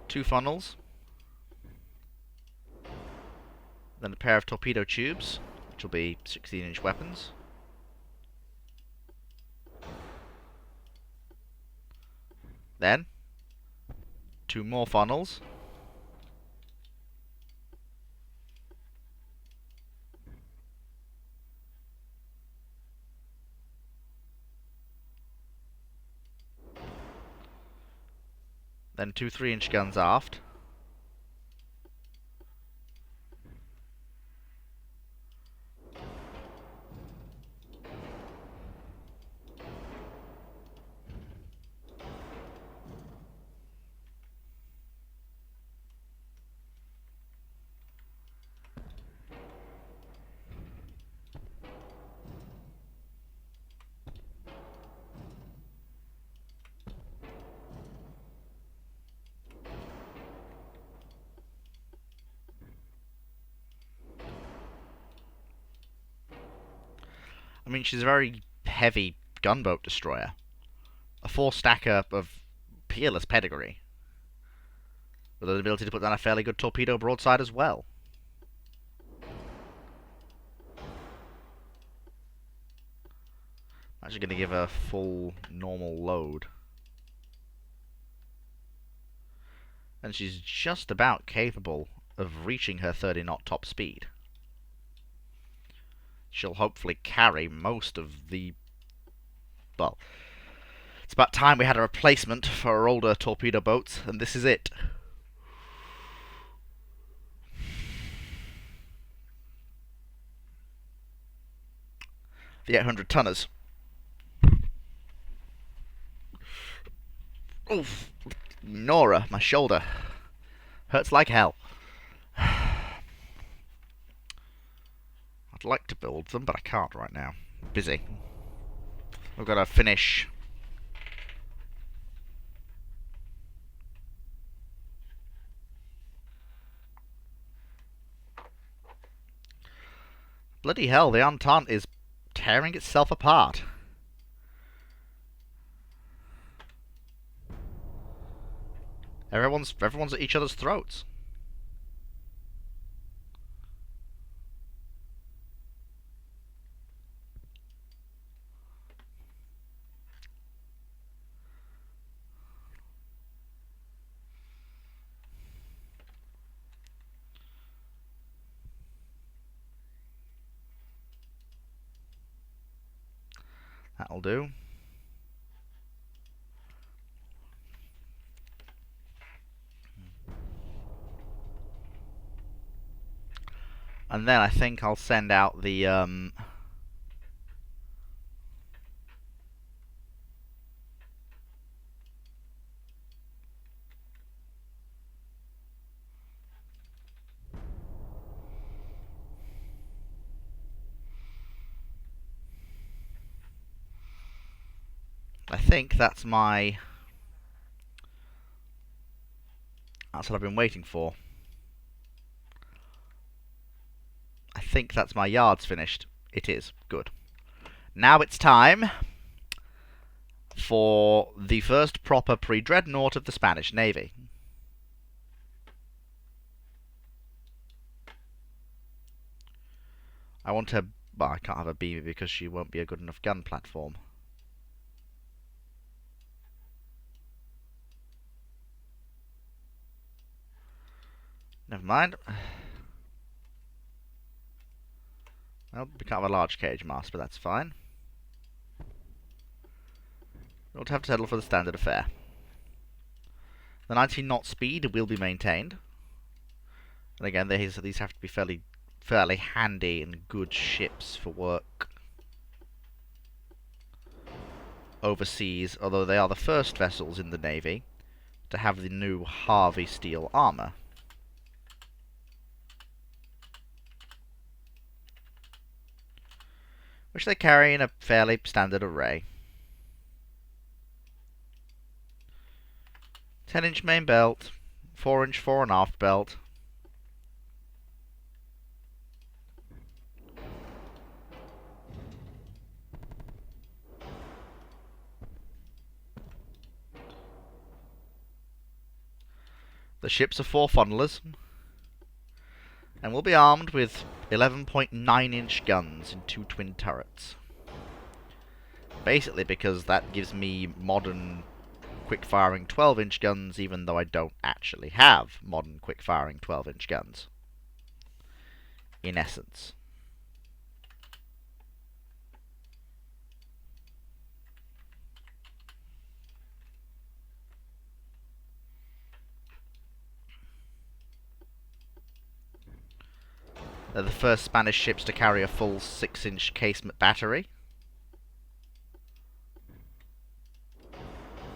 Two funnels. Then a pair of torpedo tubes, which will be 16-inch weapons. Then, two more funnels. Then two 3-inch guns aft. I mean, she's a very heavy gunboat destroyer. A 4-stacker of peerless pedigree, with the ability to put down a fairly good torpedo broadside as well. I'm actually going to give her full normal load. And she's just about capable of reaching her 30-knot top speed. She'll hopefully carry most of the... Well, it's about time we had a replacement for our older torpedo boats, and this is it. The 800-tonners. Oof! Nora, my shoulder. Hurts like hell. I'd like to build them, but I can't right now. I'm busy. I've got to finish... Bloody hell, the Entente is tearing itself apart. Everyone's at each other's throats. That'll do. And then I think I'll send out the I think that's my... That's what I've been waiting for. I think that's my yards finished. It is. Good. Now it's time for the first proper pre-dreadnought of the Spanish Navy. I want her... Well, I can't have a BB because she won't be a good enough gun platform. Never mind. Well, we can't have a large cage mast, but that's fine. We'll have to settle for the standard affair. The 19 knot speed will be maintained. And again, these have to be fairly handy and good ships for work overseas, although they are the first vessels in the Navy to have the new Harvey steel armour. Which they carry in a fairly standard array. 10-inch main belt, 4-inch fore and aft belt. The ships are 4 funnelers, and will be armed with 11.9-inch guns in 2 twin turrets. Basically because that gives me modern quick-firing 12-inch guns, even though I don't actually have modern quick-firing 12-inch guns. In essence. They're the first Spanish ships to carry a full 6-inch casement battery,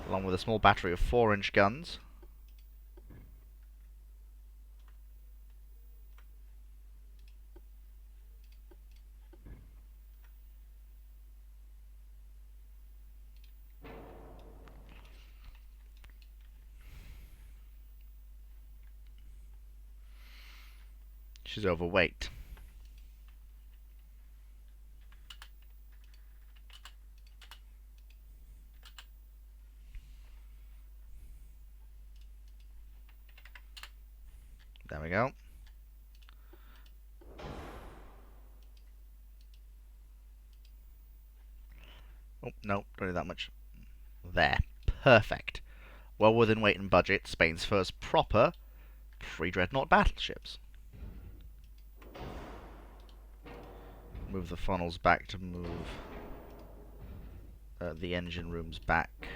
along with a small battery of 4-inch guns. She's overweight. There we go. Oh, no, don't need that much. There. Perfect. Well within weight and budget, Spain's first proper pre-dreadnought battleships. Move the funnels back to move the engine rooms back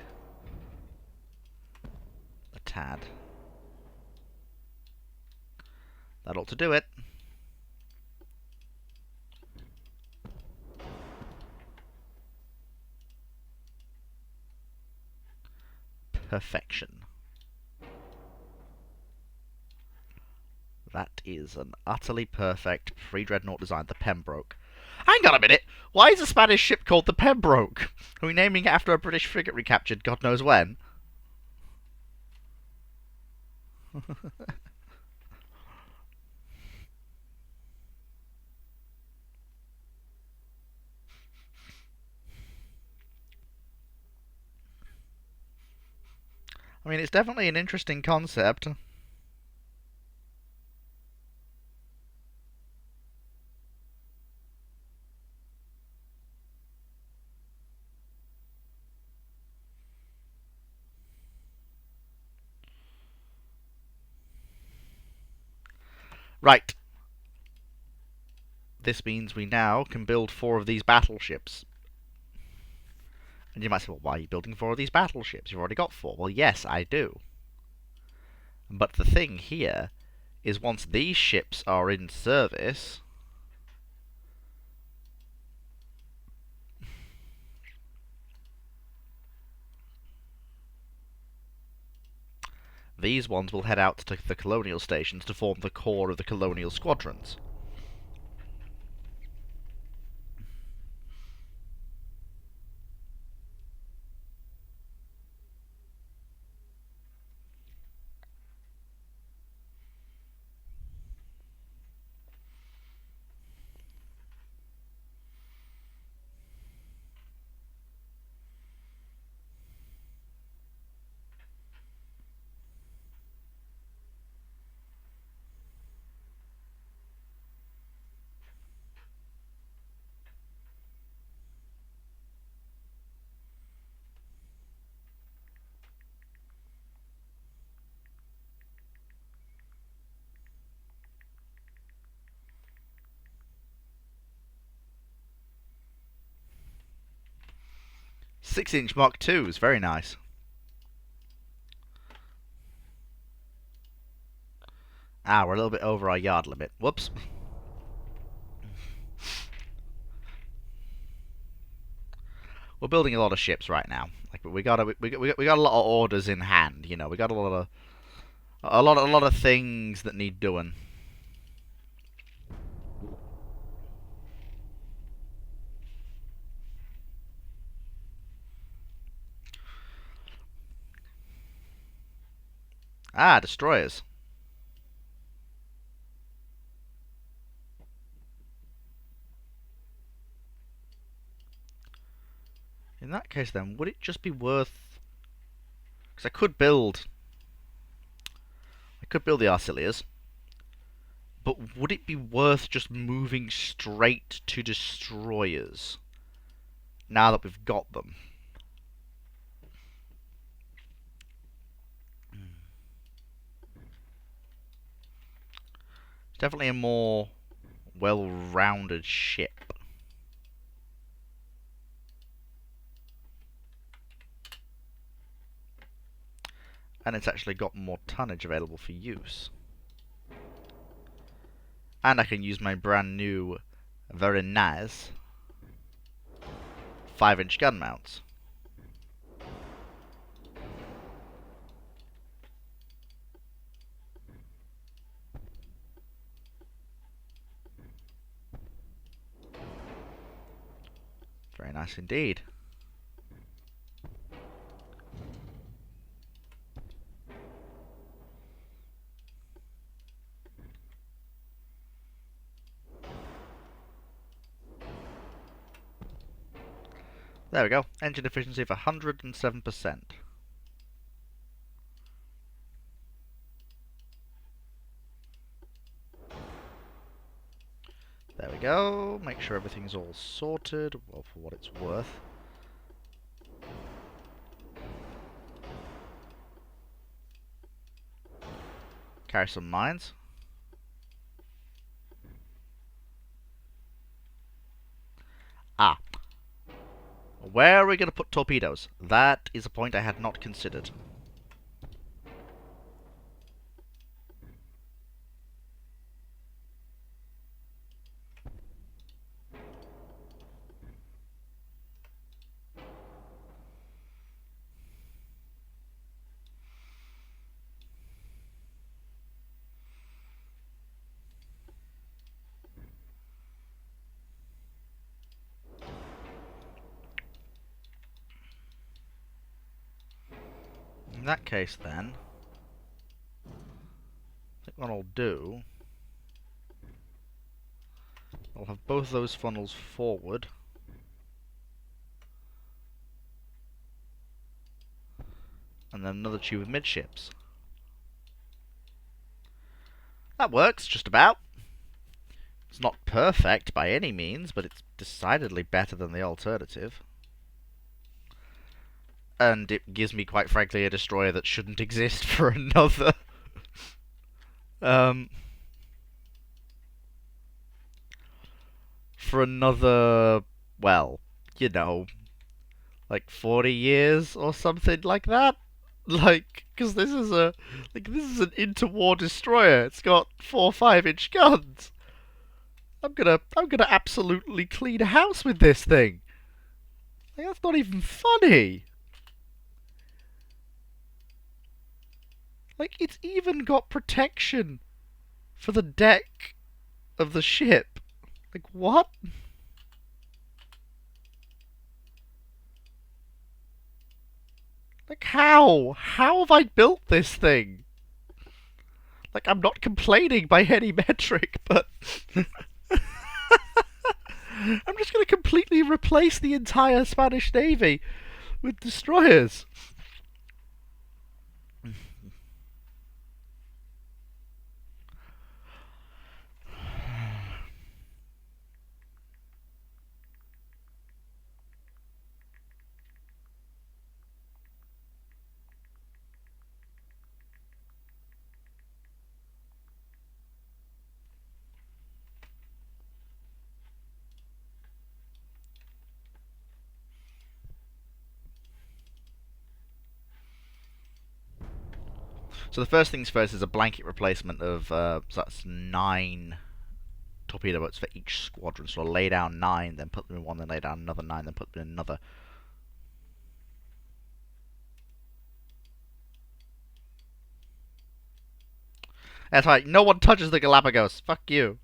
a tad. That ought to do it. Perfection. That is an utterly perfect pre-dreadnought design, the Pembroke. Hang on a minute! Why is a Spanish ship called the Pembroke? Are we naming it after a British frigate recaptured God knows when? I mean, it's definitely an interesting concept. Right. This means we now can build 4 of these battleships. And you might say, well, why are you building 4 of these battleships? You've already got 4. Well, yes, I do. But the thing here is once these ships are in service, these ones will head out to the colonial stations to form the core of the colonial squadrons. 6-inch Mark IIs, very nice. Ah, we're a little bit over our yard limit. Whoops. We're building a lot of ships right now. Like we got a lot of orders in hand. You know, we got a lot of things that need doing. Ah, destroyers. In that case, then, would it just be worth? Because I could build the Arcilias, but would it be worth just moving straight to destroyers now that we've got them? It's definitely a more well-rounded ship. And it's actually got more tonnage available for use. And I can use my brand new, very nice 5-inch gun mounts. Very nice indeed. There we go. Engine efficiency of 107%. There we go. Make sure everything's all sorted, well, for what it's worth. Carry some mines. Ah. Where are we going to put torpedoes? That is a point I had not considered. In that case, then, I think what I'll do, I'll have both those funnels forward. And then another tube of midships. That works, just about. It's not perfect by any means, but it's decidedly better than the alternative. And it gives me, quite frankly, a destroyer that shouldn't exist for another... for another... well, you know, like 40 years or something like that. Like, because this is an interwar destroyer. It's got 4 5-inch guns. I'm gonna absolutely clean house with this thing. Like, that's not even funny. Like, it's even got protection for the deck of the ship. Like, what? Like, how? How have I built this thing? Like, I'm not complaining by any metric, but... I'm just going to completely replace the entire Spanish Navy with destroyers. So the first things first is a blanket replacement of so that's 9 torpedo boats for each squadron. So I'll lay down 9, then put them in one, then lay down another 9, then put them in another. That's right, no one touches the Galapagos. Fuck you.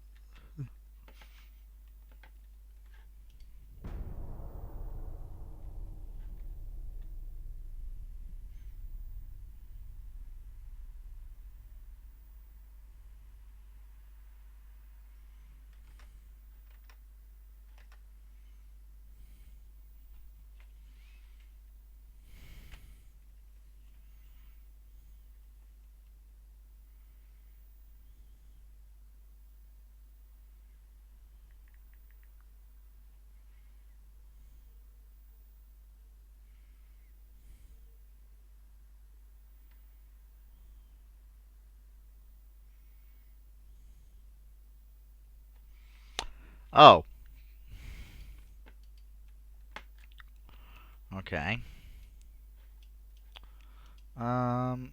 Oh. Okay. Um,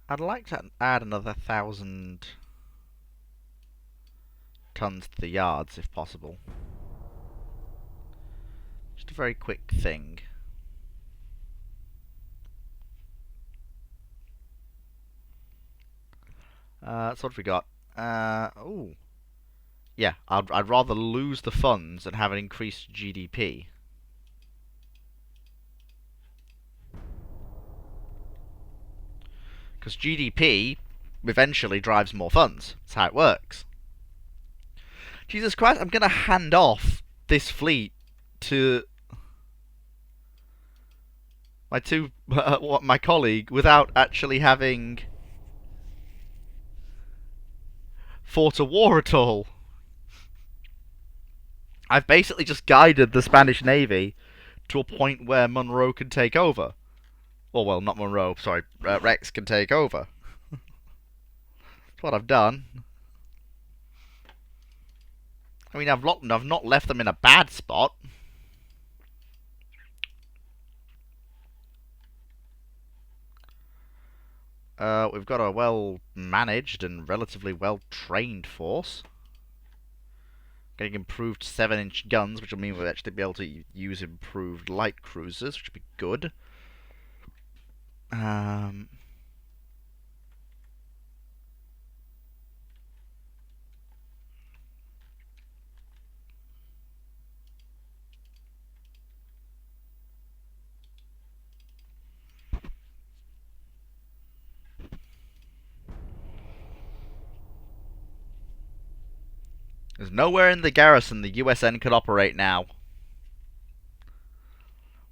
I'd like to add another 1,000 tons to the yards, if possible. Just a very quick thing. So what have we got? Ooh. Yeah, I'd rather lose the funds and have an increased GDP. Because GDP eventually drives more funds. That's how it works. Jesus Christ, I'm going to hand off this fleet to my colleague without actually having fought a war at all. I've basically just guided the Spanish Navy to a point where Monroe can take over. Oh, well, not Monroe, sorry, Rex can take over. That's what I've done. I mean, I've not left them in a bad spot. We've got a well-managed and relatively well-trained force. Getting improved 7-inch guns, which will mean we'll actually be able to use improved light cruisers, which will be good. There's nowhere in the garrison the USN could operate now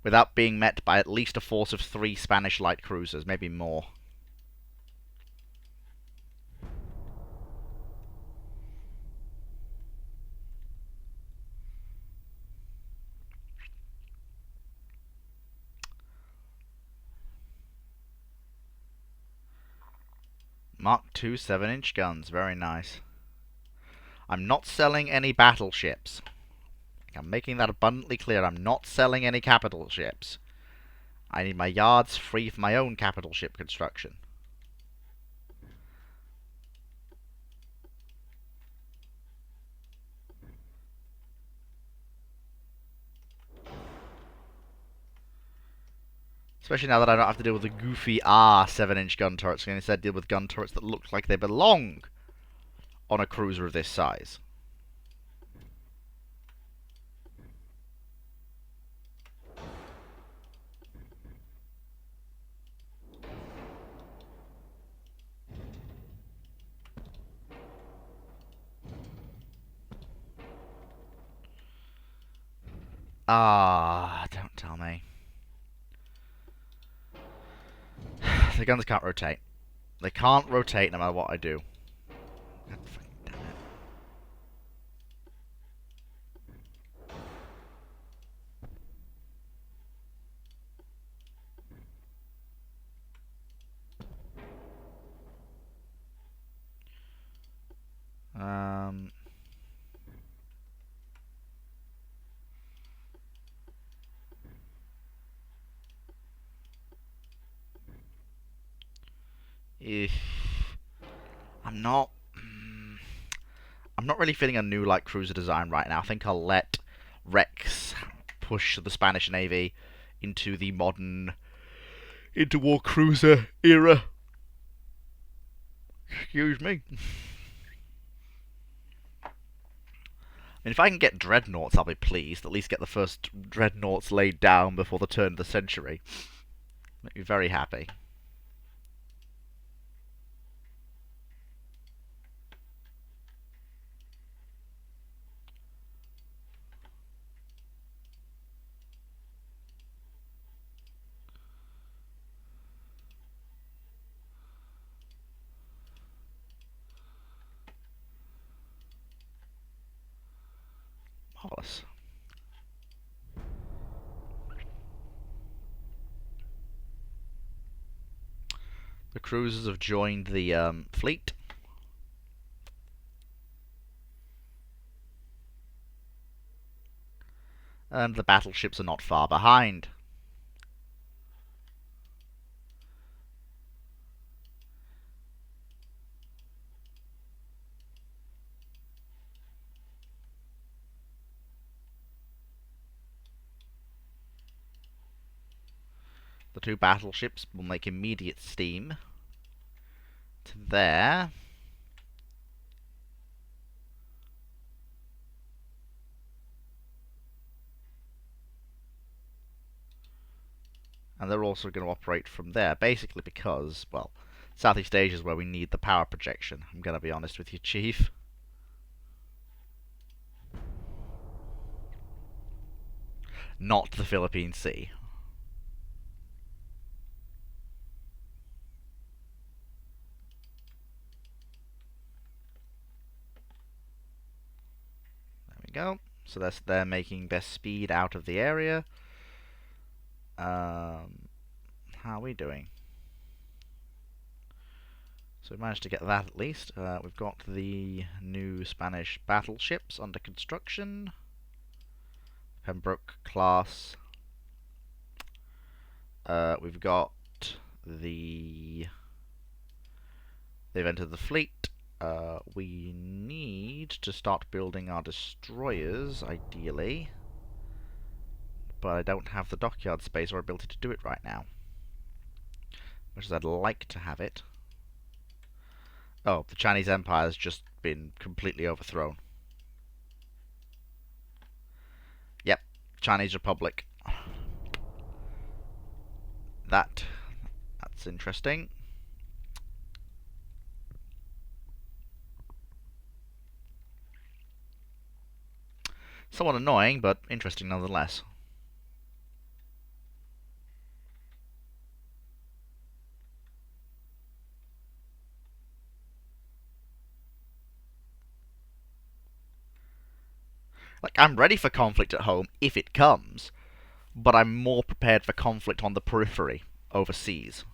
without being met by at least a force of 3 Spanish light cruisers, maybe more. Mark II 7-inch guns, very nice. I'm not selling any battleships. I'm making that abundantly clear. I'm not selling any capital ships. I need my yards free for my own capital ship construction. Especially now that I don't have to deal with the goofy 7-inch gun turrets. I can instead deal with gun turrets that look like they belong on a cruiser of this size. Don't tell me. The guns can't rotate. They can't rotate no matter what I do. God fucking damn it. If I'm not, I'm not really feeling a new light cruiser design right now. I think I'll let Rex push the Spanish Navy into the modern interwar cruiser era. Excuse me. I mean, if I can get dreadnoughts, I'll be pleased. At least get the first dreadnoughts laid down before the turn of the century. Make me very happy. Marvelous. The cruisers have joined the fleet. And the battleships are not far behind. The two battleships will make immediate steam to there. And they're also going to operate from there, basically because, well, Southeast Asia is where we need the power projection. I'm going to be honest with you, Chief. Not the Philippine Sea. There we go. So they're making their speed out of the area. How are we doing? So we managed to get that at least. We've got the new Spanish battleships under construction. Pembroke class. We've got the... They've entered the fleet. We need to start building our destroyers, ideally. But I don't have the dockyard space or ability to do it right now. Much as I'd like to have it. Oh, the Chinese Empire has just been completely overthrown. Yep, Chinese Republic. That's interesting. Somewhat annoying, but interesting nonetheless. Like, I'm ready for conflict at home if it comes, but I'm more prepared for conflict on the periphery, overseas.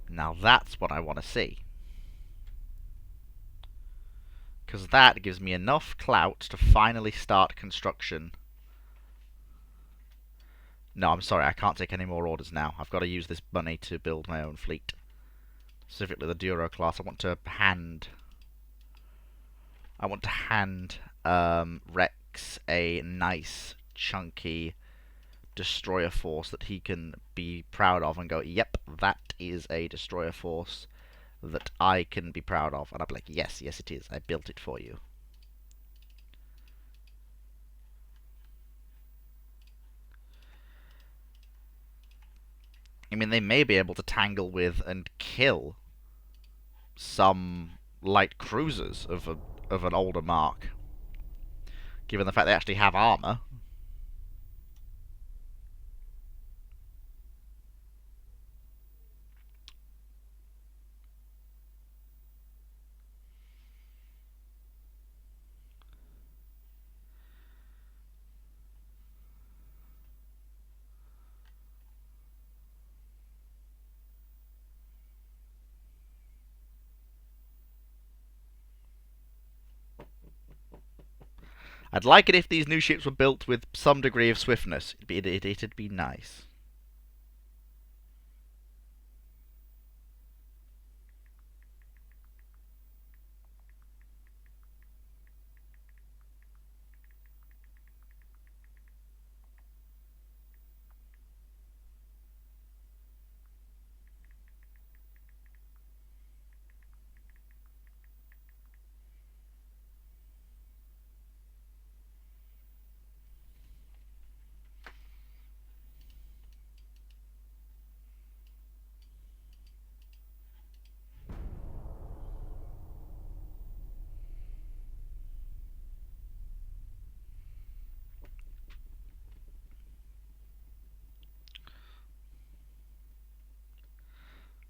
Now that's what I want to see. Because that gives me enough clout to finally start construction. No, I'm sorry, I can't take any more orders now. I've got to use this money to build my own fleet. Specifically the Duro class. I want to hand Rex a nice, chunky destroyer force that he can be proud of and go, yep, that is a destroyer force that I can be proud of. And I'll be like, yes, yes it is. I built it for you. I mean, they may be able to tangle with and kill some light cruisers of an older mark, given the fact they actually have armor. I'd like it if these new ships were built with some degree of swiftness. It'd be nice.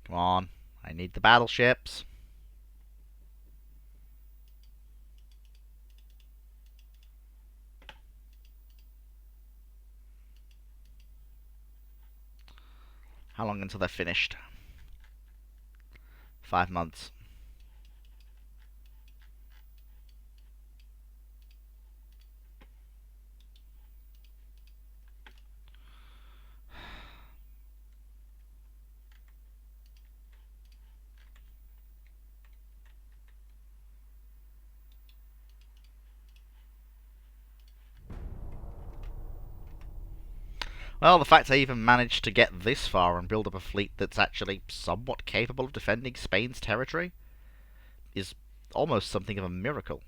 Come on. I need the battleships. How long until they're finished? 5 months. Well, the fact I even managed to get this far and build up a fleet that's actually somewhat capable of defending Spain's territory is almost something of a miracle.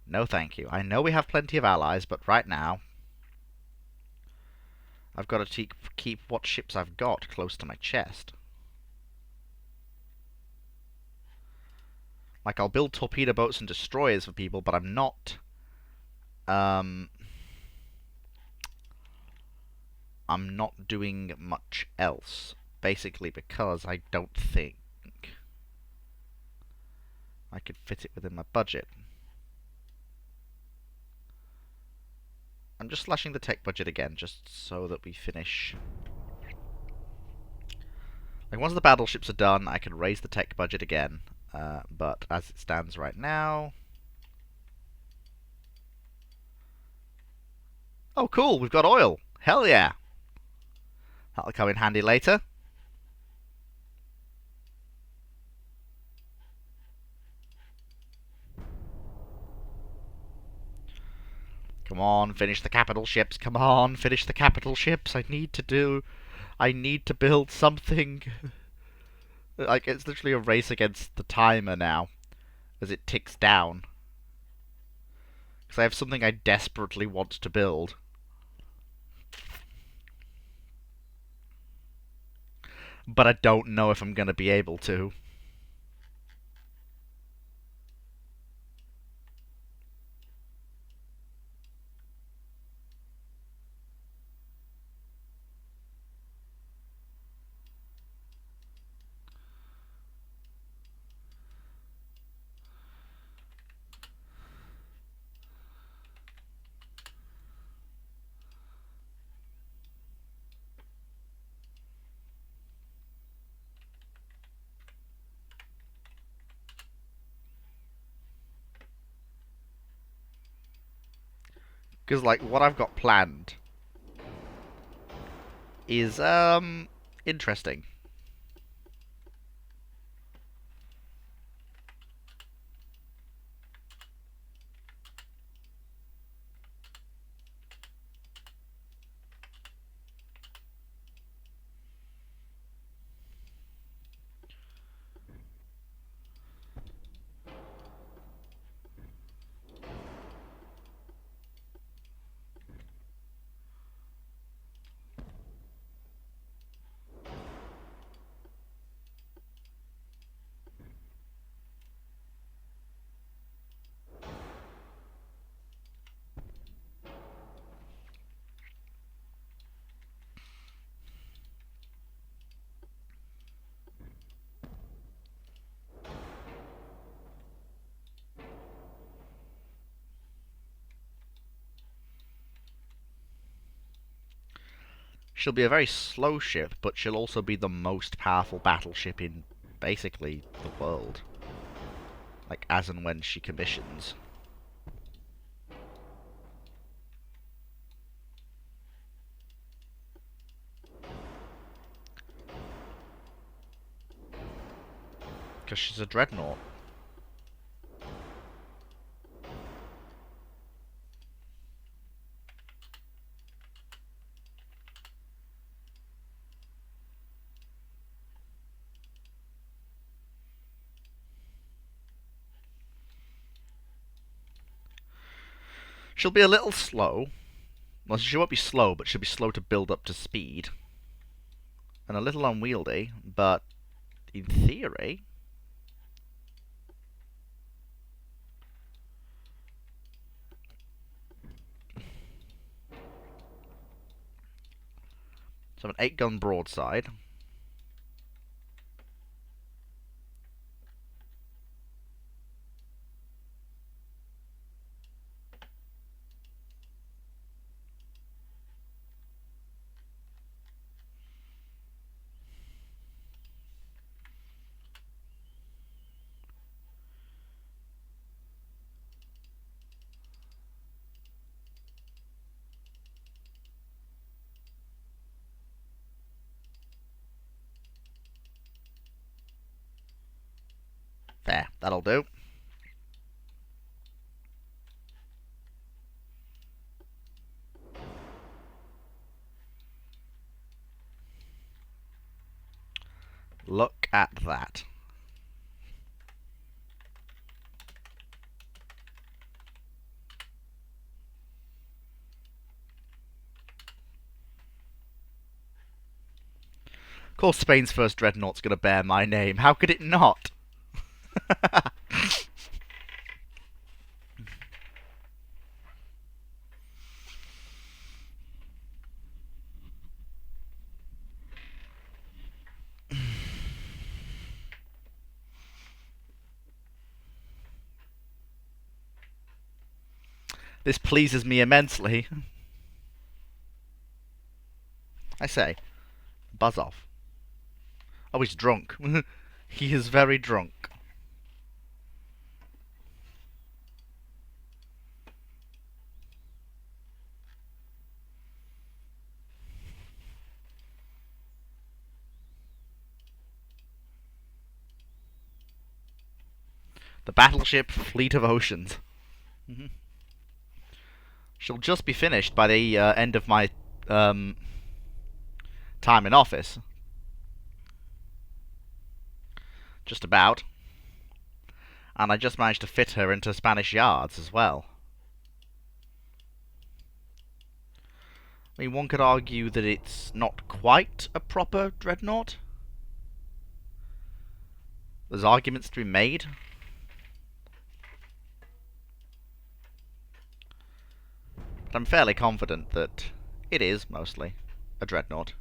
No thank you. I know we have plenty of allies, but right now I've got to keep what ships I've got close to my chest. Like, I'll build torpedo boats and destroyers for people, but I'm not... I'm not doing much else. Basically because I don't think I could fit it within my budget. I'm just slashing the tech budget again, just so that we finish. Like, once the battleships are done, I can raise the tech budget again. But as it stands right now... Oh, cool, we've got oil. Hell yeah. That'll come in handy later. Come on, finish the capital ships. Come on, finish the capital ships. I need to build something. Like, it's literally a race against the timer now, as it ticks down. Because I have something I desperately want to build. But I don't know if I'm going to be able to. Because, like, what I've got planned is, interesting. She'll be a very slow ship, but she'll also be the most powerful battleship in basically the world. Like, as and when she commissions. Because she's a dreadnought. She'll be a little slow. Well, she won't be slow, but she'll be slow to build up to speed. And a little unwieldy, but in theory... So an 8-gun broadside. There, that'll do. Look at that. Of course Spain's first dreadnought's going to bear my name. How could it not? This pleases me immensely. I say, buzz off. Oh, he's drunk. He is very drunk. The battleship Fleet of Oceans. She'll just be finished by the end of my time in office. Just about. And I just managed to fit her into Spanish yards as well. I mean, one could argue that it's not quite a proper dreadnought. There's arguments to be made. But I'm fairly confident that it is, mostly, a dreadnought.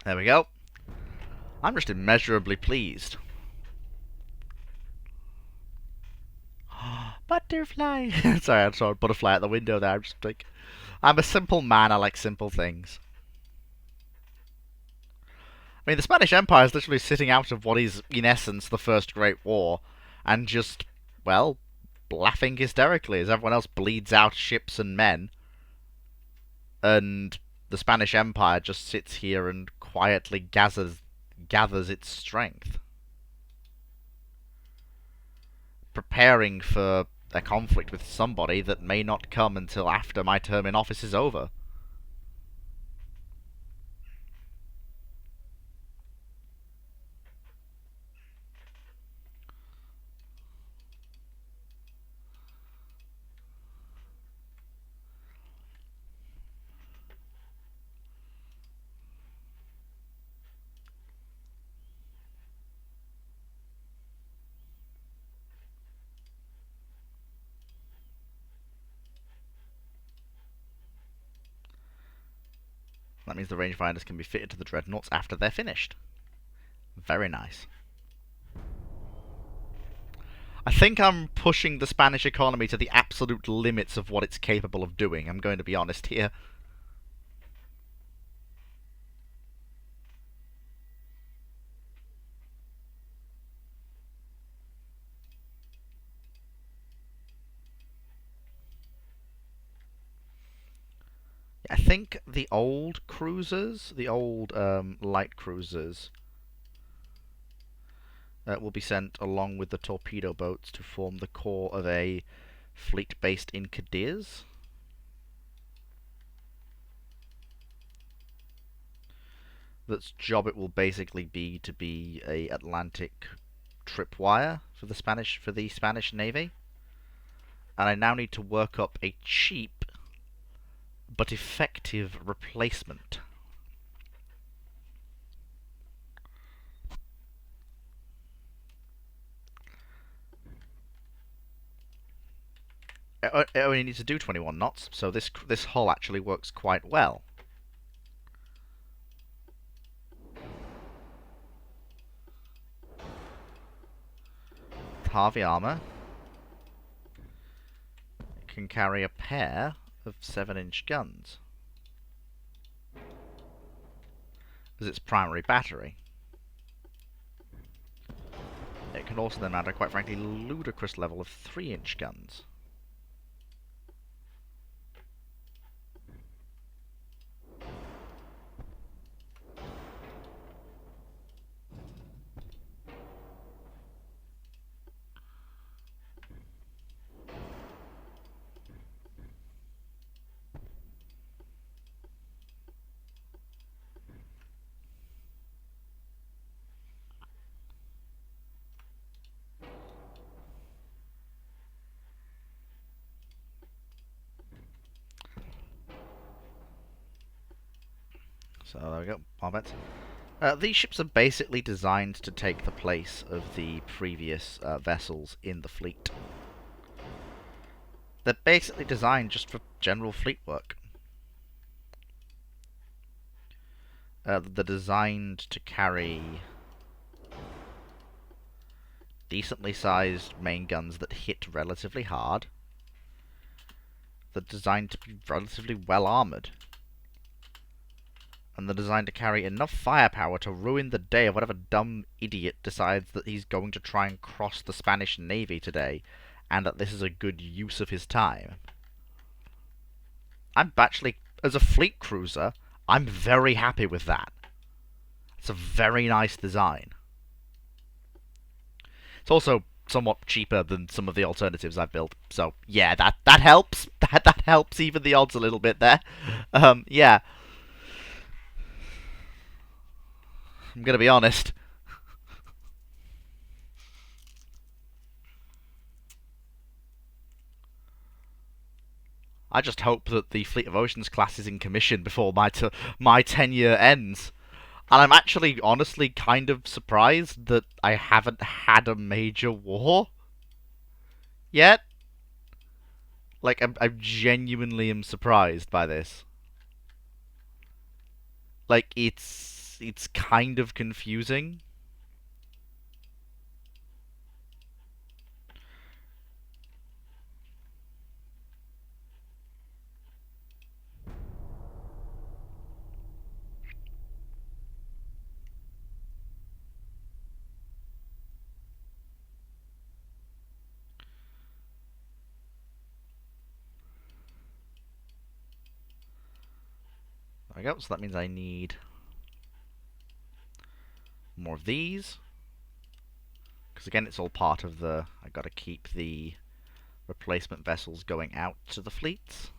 There we go. I'm just immeasurably pleased. Butterfly! Sorry, I saw a butterfly out the window there. I'm just like, I'm a simple man. I like simple things. I mean, the Spanish Empire is literally sitting out of what is, in essence, the First Great War, and just, well, laughing hysterically as everyone else bleeds out ships and men. And the Spanish Empire just sits here and quietly gathers its strength, preparing for a conflict with somebody that may not come until after my term in office is over. That means the rangefinders can be fitted to the dreadnoughts after they're finished. Very nice. I think I'm pushing the Spanish economy to the absolute limits of what it's capable of doing, I'm going to be honest here. I think the old cruisers, the old light cruisers, will be sent along with the torpedo boats to form the core of a fleet based in Cadiz. That's job it will basically be to be a Atlantic tripwire for the Spanish Navy. And I now need to work up a cheap but effective replacement. It only needs to do 21 knots, so this hull actually works quite well. Heavy armor. It can carry a pair of 7-inch guns as its primary battery. It can also then mount a quite frankly ludicrous level of 3-inch guns. So there we go, bombets. These ships are basically designed to take the place of the previous vessels in the fleet. They're basically designed just for general fleet work. They're designed to carry decently sized main guns that hit relatively hard. They're designed to be relatively well armoured. And they're designed to carry enough firepower to ruin the day of whatever dumb idiot decides that he's going to try and cross the Spanish Navy today, and that this is a good use of his time. I'm actually, as a fleet cruiser, I'm very happy with that. It's a very nice design. It's also somewhat cheaper than some of the alternatives I've built, so yeah, that helps. That helps even the odds a little bit there. Yeah. I'm gonna be honest. I just hope that the Fleet of Oceans class is in commission before my tenure ends. And I'm actually, honestly, kind of surprised that I haven't had a major war yet. Like, I genuinely am surprised by this. Like, it's kind of confusing. There we go. So that means I need more of these. Because again, it's all part of the... I've got to keep the replacement vessels going out to the fleets.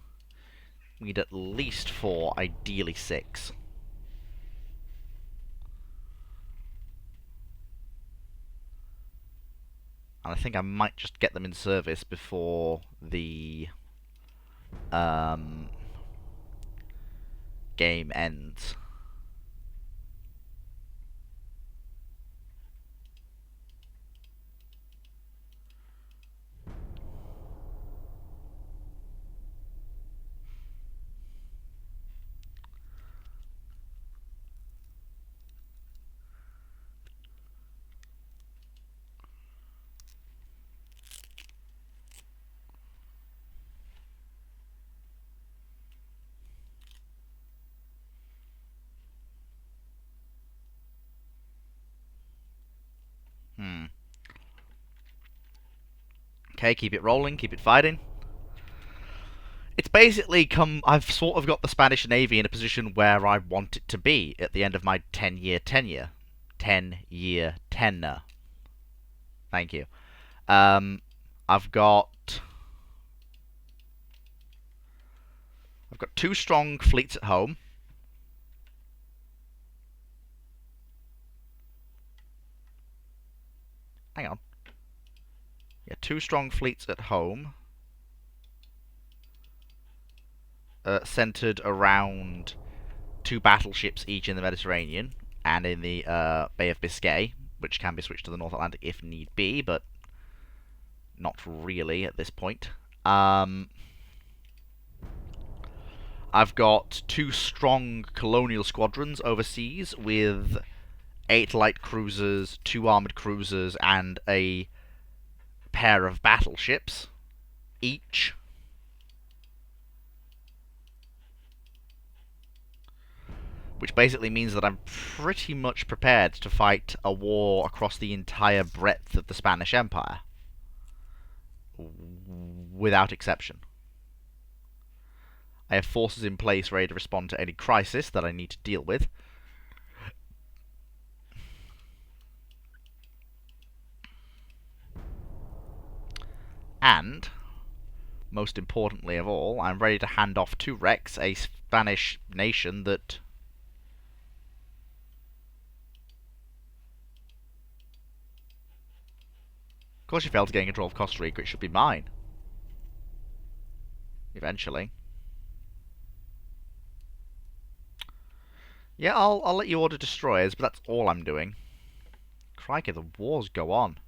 We need at least 4, ideally 6. And I think I might just get them in service before the game ends. Okay, keep it rolling, keep it fighting. It's basically I've sort of got the Spanish Navy in a position where I want it to be at the end of my 10-year tenure. 10-year tenure. Thank you. I've got two strong fleets at home. Hang on. Yeah, two strong fleets at home. Centered around two battleships each in the Mediterranean and in the Bay of Biscay, which can be switched to the North Atlantic if need be, but not really at this point. I've got two strong colonial squadrons overseas with 8 light cruisers, 2 armoured cruisers, and a pair of battleships each. Which basically means that I'm pretty much prepared to fight a war across the entire breadth of the Spanish Empire. Without exception. I have forces in place ready to respond to any crisis that I need to deal with. And, most importantly of all, I'm ready to hand off to Rex, a Spanish nation that... Of course you failed to gain control of Costa Rica, it should be mine. Eventually. Yeah, I'll let you order destroyers, but that's all I'm doing. Crikey, the wars go on.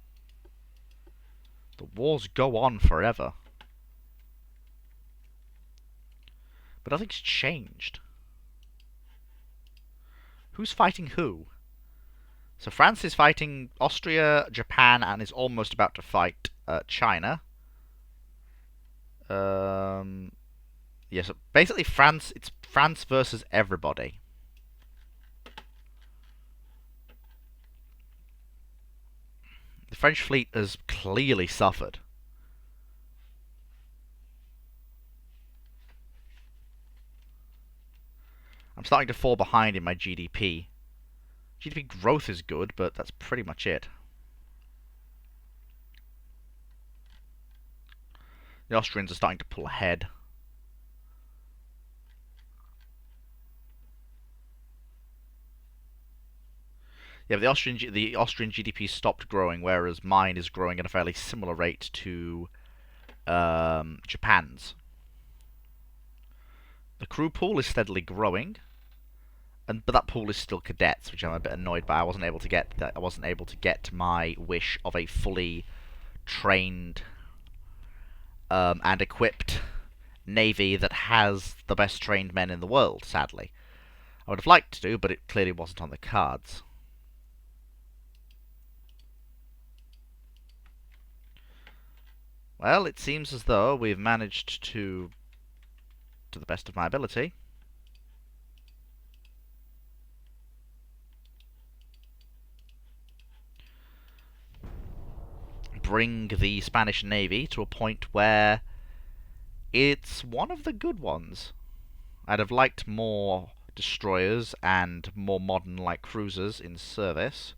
The wars go on forever. But nothing's changed. Who's fighting who? So France is fighting Austria, Japan, and is almost about to fight China. Yeah, so basically it's France versus everybody. The French fleet has clearly suffered. I'm starting to fall behind in my GDP. GDP growth is good, but that's pretty much it. The Austrians are starting to pull ahead. Yeah, but the Austrian GDP stopped growing, whereas mine is growing at a fairly similar rate to Japan's. The crew pool is steadily growing, but that pool is still cadets, which I'm a bit annoyed by. I wasn't able to get my wish of a fully trained and equipped navy that has the best trained men in the world. Sadly, I would have liked to, but it clearly wasn't on the cards. Well, it seems as though we've managed to the best of my ability, bring the Spanish Navy to a point where it's one of the good ones. I'd have liked more destroyers and more modern light cruisers in service,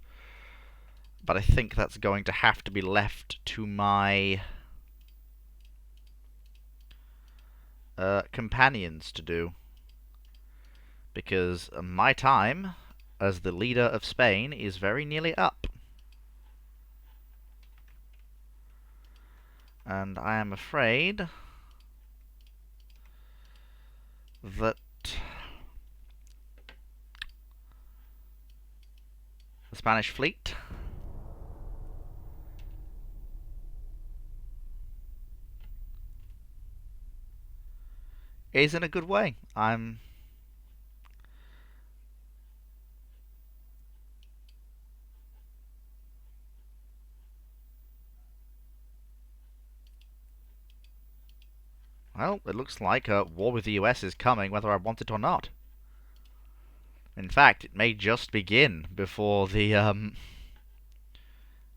but I think that's going to have to be left to my companions to do, because my time as the leader of Spain is very nearly up. And I am afraid that the Spanish fleet is in a good way. Well, it looks like a war with the US is coming, whether I want it or not. In fact, it may just begin before the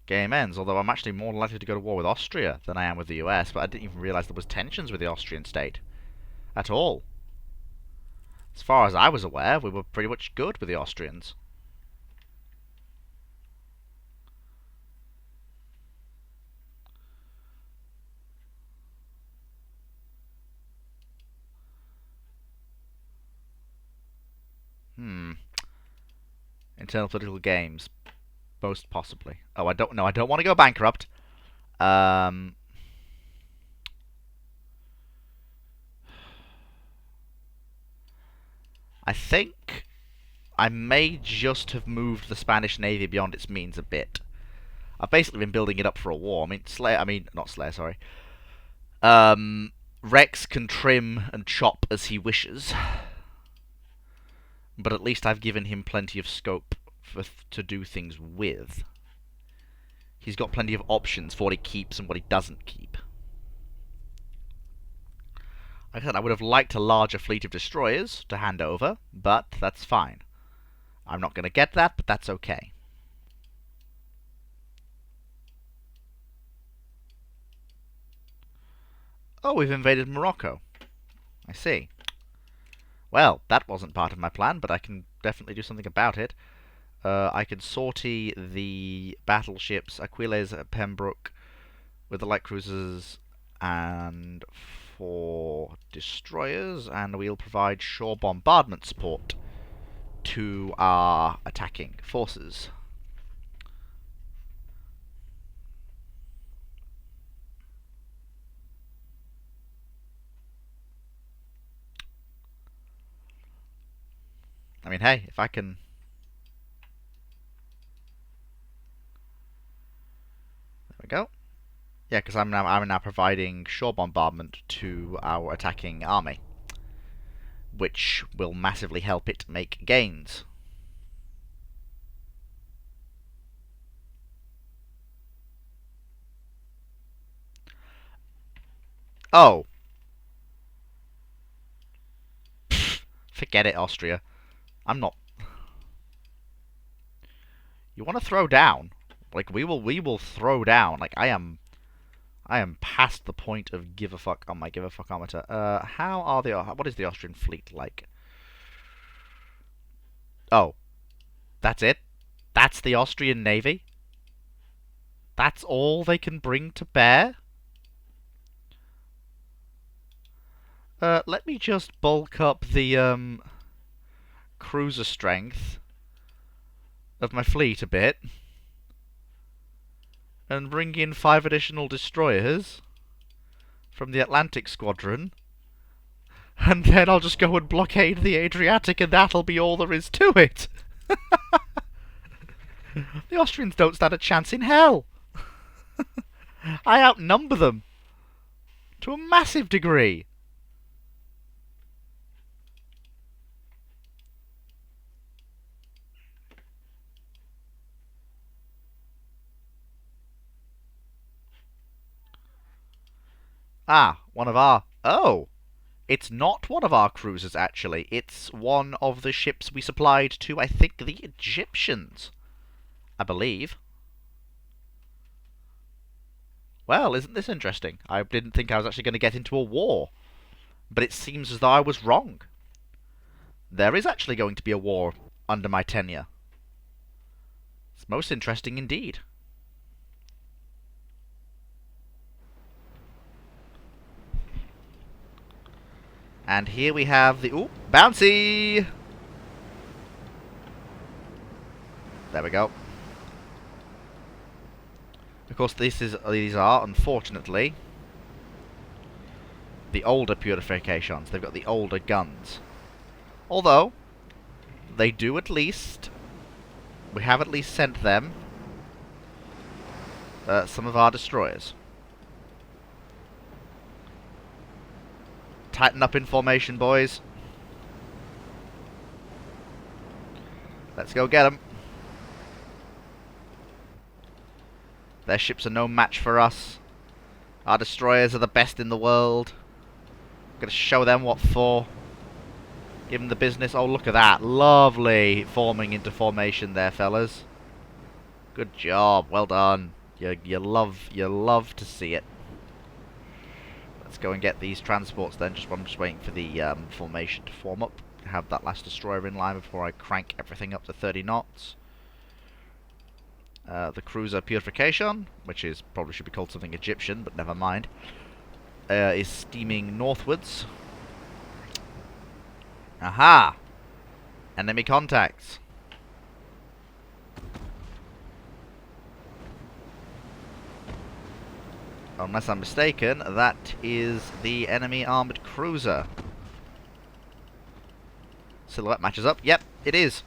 game ends. Although I'm actually more likely to go to war with Austria than I am with the US, but I didn't even realise there was tensions with the Austrian state at all. As far as I was aware, we were pretty much good with the Austrians. Internal political games. Most possibly. Oh, I don't know. I don't want to go bankrupt. I think I may just have moved the Spanish Navy beyond its means a bit. I've basically been building it up for a war. Not Slayer, sorry. Rex can trim and chop as he wishes. But at least I've given him plenty of scope to do things with. He's got plenty of options for what he keeps and what he doesn't keep. Like I said, I would have liked a larger fleet of destroyers to hand over, but that's fine. I'm not going to get that, but that's okay. Oh, we've invaded Morocco. I see. Well, that wasn't part of my plan, but I can definitely do something about it. I can sortie the battleships Aquiles, Pembroke, with the light cruisers and 4 destroyers, and we'll provide shore bombardment support to our attacking forces. I mean, hey, if I can... There we go. Yeah, because I'm now providing shore bombardment to our attacking army, which will massively help it make gains. Oh. Pfft, forget it, Austria. I'm not... You want to throw down? Like, we will throw down. Like, I am past the point of give a fuck on my give a fuckometer. What is the Austrian fleet like? Oh. That's it? That's the Austrian Navy? That's all they can bring to bear? Let me just bulk up the, cruiser strength of my fleet a bit. And bring in 5 additional destroyers from the Atlantic Squadron. And then I'll just go and blockade the Adriatic, and that'll be all there is to it. The Austrians don't stand a chance in hell. I outnumber them to a massive degree. Ah, one of our... Oh! It's not one of our cruisers, actually. It's one of the ships we supplied to, I think, the Egyptians. I believe. Well, isn't this interesting? I didn't think I was actually going to get into a war. But it seems as though I was wrong. There is actually going to be a war under my tenure. It's most interesting indeed. And here we have the... Ooh, bouncy! There we go. Of course, these are, unfortunately, the older purifications. They've got the older guns. Although, they do at least... We have at least sent them some of our destroyers. Tighten up in formation, boys. Let's go get them. Their ships are no match for us. Our destroyers are the best in the world. I'm gonna show them what for. Give them the business. Oh, look at that. Lovely forming into formation there, fellas. Good job. Well done. You love to see it. Let's go and get these transports then. I'm just waiting for the formation to form up. Have that last destroyer in line before I crank everything up to 30 knots. The cruiser Purification, which is probably should be called something Egyptian, but never mind, is steaming northwards. Aha! Enemy contacts. Unless I'm mistaken, that is the enemy armoured cruiser. Silhouette matches up. Yep, it is.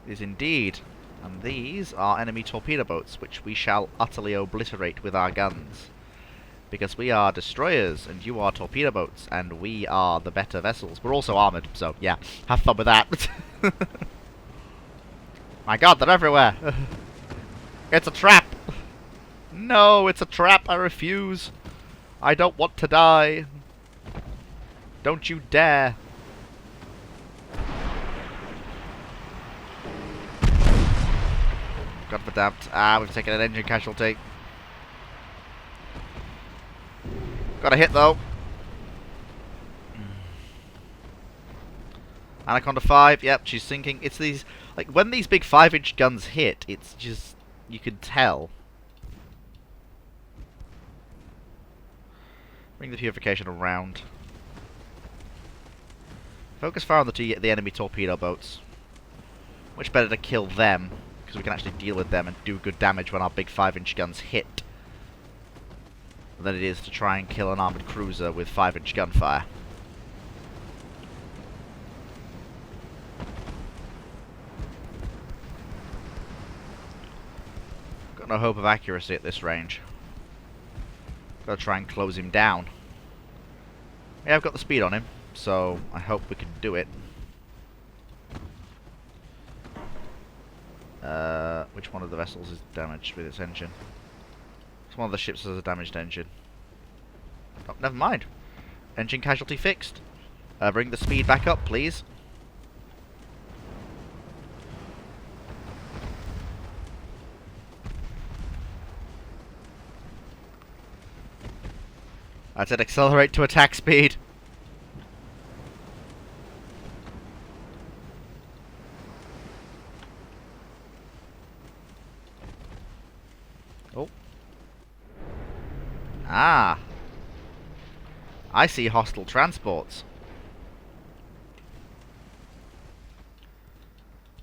It is indeed. And these are enemy torpedo boats, which we shall utterly obliterate with our guns. Because we are destroyers, and you are torpedo boats, and we are the better vessels. We're also armoured, so yeah, have fun with that. My god, they're everywhere! It's a trap! No, it's a trap, I refuse! I don't want to die! Don't you dare! God damned. Ah, we've taken an engine casualty. Got a hit though. Anaconda 5, yep, she's sinking. It's these, like, when these big 5-inch guns hit, it's just, you can tell. Bring the Purification around. Focus fire on the enemy torpedo boats. Much better to kill them, because we can actually deal with them and do good damage when our big 5-inch guns hit, than it is to try and kill an armoured cruiser with 5-inch gunfire. Got no hope of accuracy at this range. Gotta try and close him down. Yeah, I've got the speed on him, so I hope we can do it. Which one of the vessels is damaged with its engine? It's one of the ships has a damaged engine. Oh, never mind. Engine casualty fixed. Bring the speed back up, please. I said accelerate to attack speed. Oh. Ah. I see hostile transports.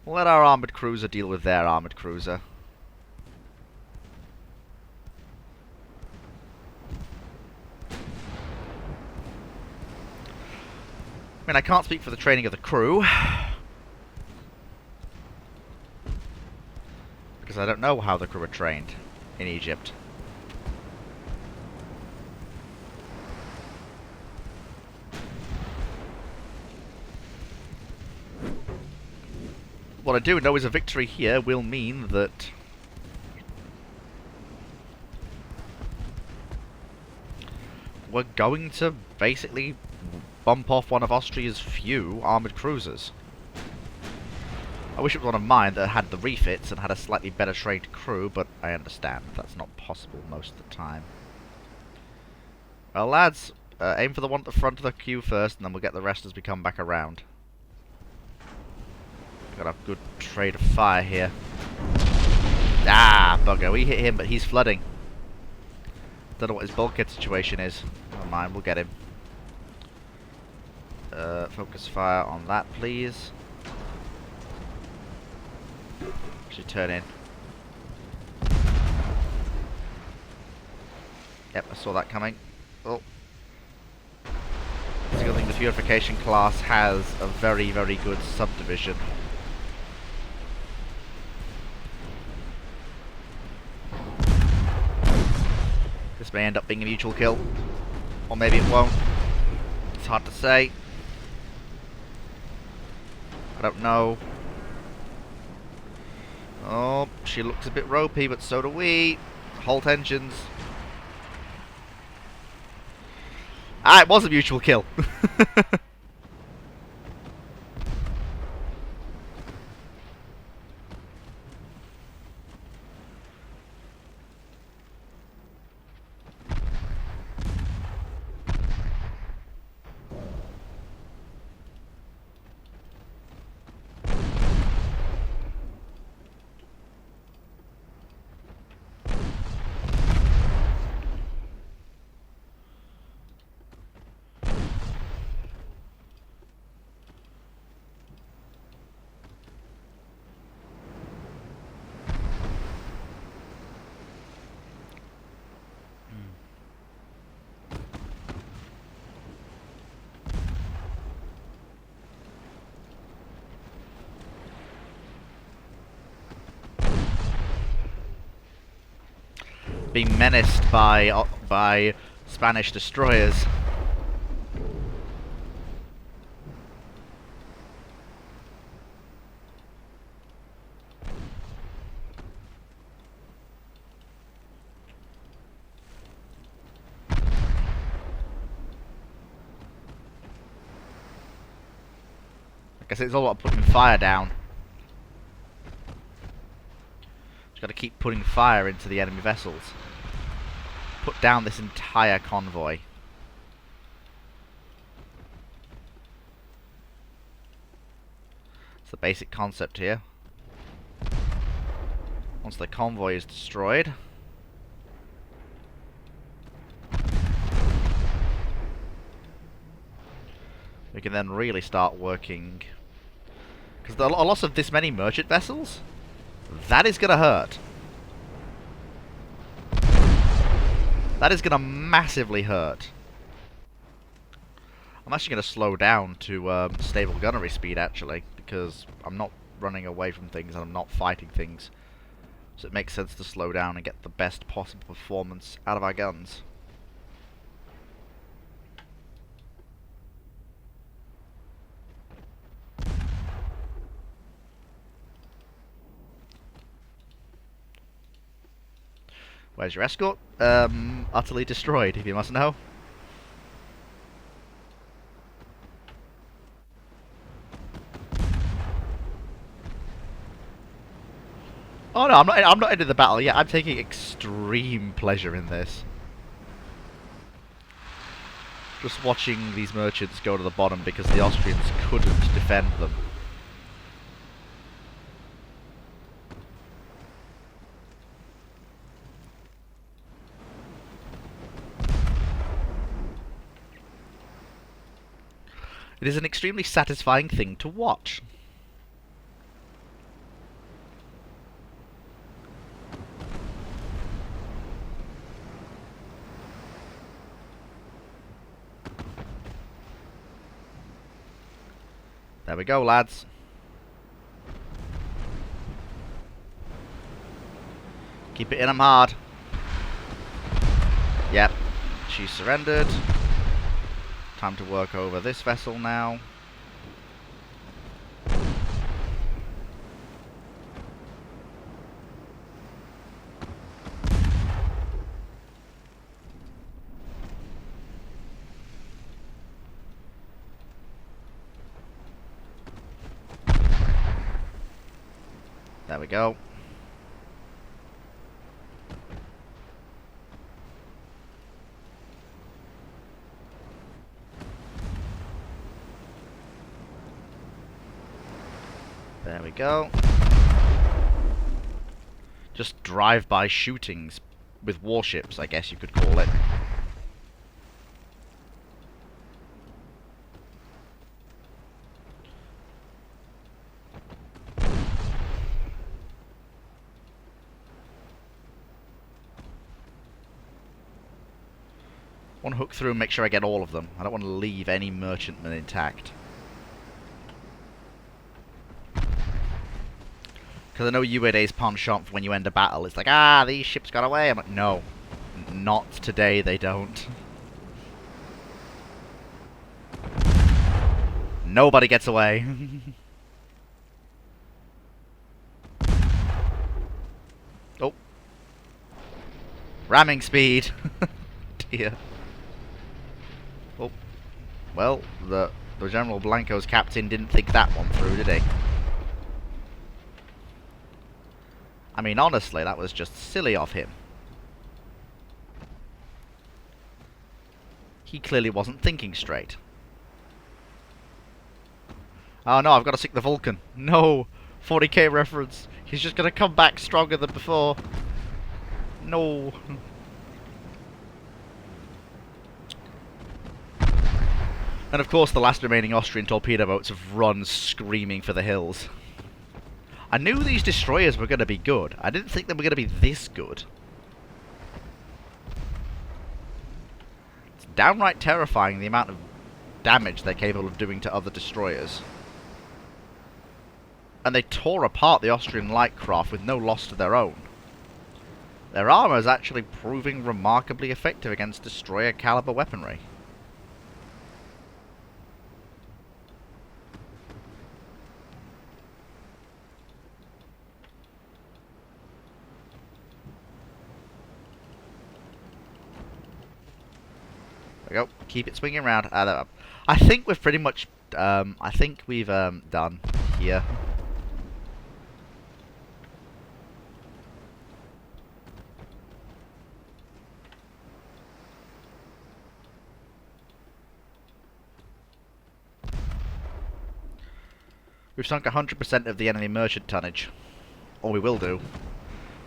We'll let our armoured cruiser deal with their armoured cruiser. I mean, I can't speak for the training of the crew, because I don't know how the crew are trained in Egypt. What I do know is a victory here will mean that we're going to basically bump off one of Austria's few armoured cruisers. I wish it was one of mine that had the refits and had a slightly better trained crew, but I understand that's not possible most of the time. Well, lads, aim for the one at the front of the queue first, and then we'll get the rest as we come back around. Got a good trade of fire here. Ah, bugger, we hit him, but he's flooding. Don't know what his bulkhead situation is. Never mind, we'll get him. Focus fire on that, please. Actually, turn in. Yep, I saw that coming. Oh. I think the Purification class has a very, very good subdivision. This may end up being a mutual kill. Or maybe it won't. It's hard to say. I don't know. Oh, she looks a bit ropey, but so do we. Halt engines. Ah, it was a mutual kill. being menaced by Spanish destroyers. I guess it's all about putting fire down. Just gotta keep putting fire into the enemy vessels. Put down this entire convoy. It's the basic concept here. Once the convoy is destroyed, we can then really start working. Because a loss of this many merchant vessels, that is going to hurt. That is going to massively hurt. I'm actually going to slow down to stable gunnery speed, actually, because I'm not running away from things and I'm not fighting things. So it makes sense to slow down and get the best possible performance out of our guns. Where's your escort? Utterly destroyed, if you must know. Oh no, I'm not into the battle yet. I'm taking extreme pleasure in this. Just watching these merchants go to the bottom because the Austrians couldn't defend them. It is an extremely satisfying thing to watch. There we go, lads. Keep it in 'em hard. Yep, she surrendered. Time to work over this vessel now. There we go. There we go. Just drive-by shootings with warships, I guess you could call it. I want to hook through and make sure I get all of them. I don't want to leave any merchantmen intact. Because I know UAD's penchant for when you end a battle. It's like, ah, these ships got away. I'm like, no. Not today, they don't. Nobody gets away. Oh. Ramming speed. Dear. Oh. Well, the General Blanco's captain didn't think that one through, did he? I mean, honestly, that was just silly of him. He clearly wasn't thinking straight. Oh no, I've got to sink the Vulcan. No! 40k reference. He's just going to come back stronger than before. No. And of course the last remaining Austrian torpedo boats have run screaming for the hills. I knew these destroyers were going to be good. I didn't think they were going to be this good. It's downright terrifying the amount of damage they're capable of doing to other destroyers. And they tore apart the Austrian light craft with no loss to their own. Their armor is actually proving remarkably effective against destroyer-caliber weaponry. There we go. Keep it swinging around. I think we've pretty much. I think we've done here. We've sunk 100% of the enemy merchant tonnage. Or we will do,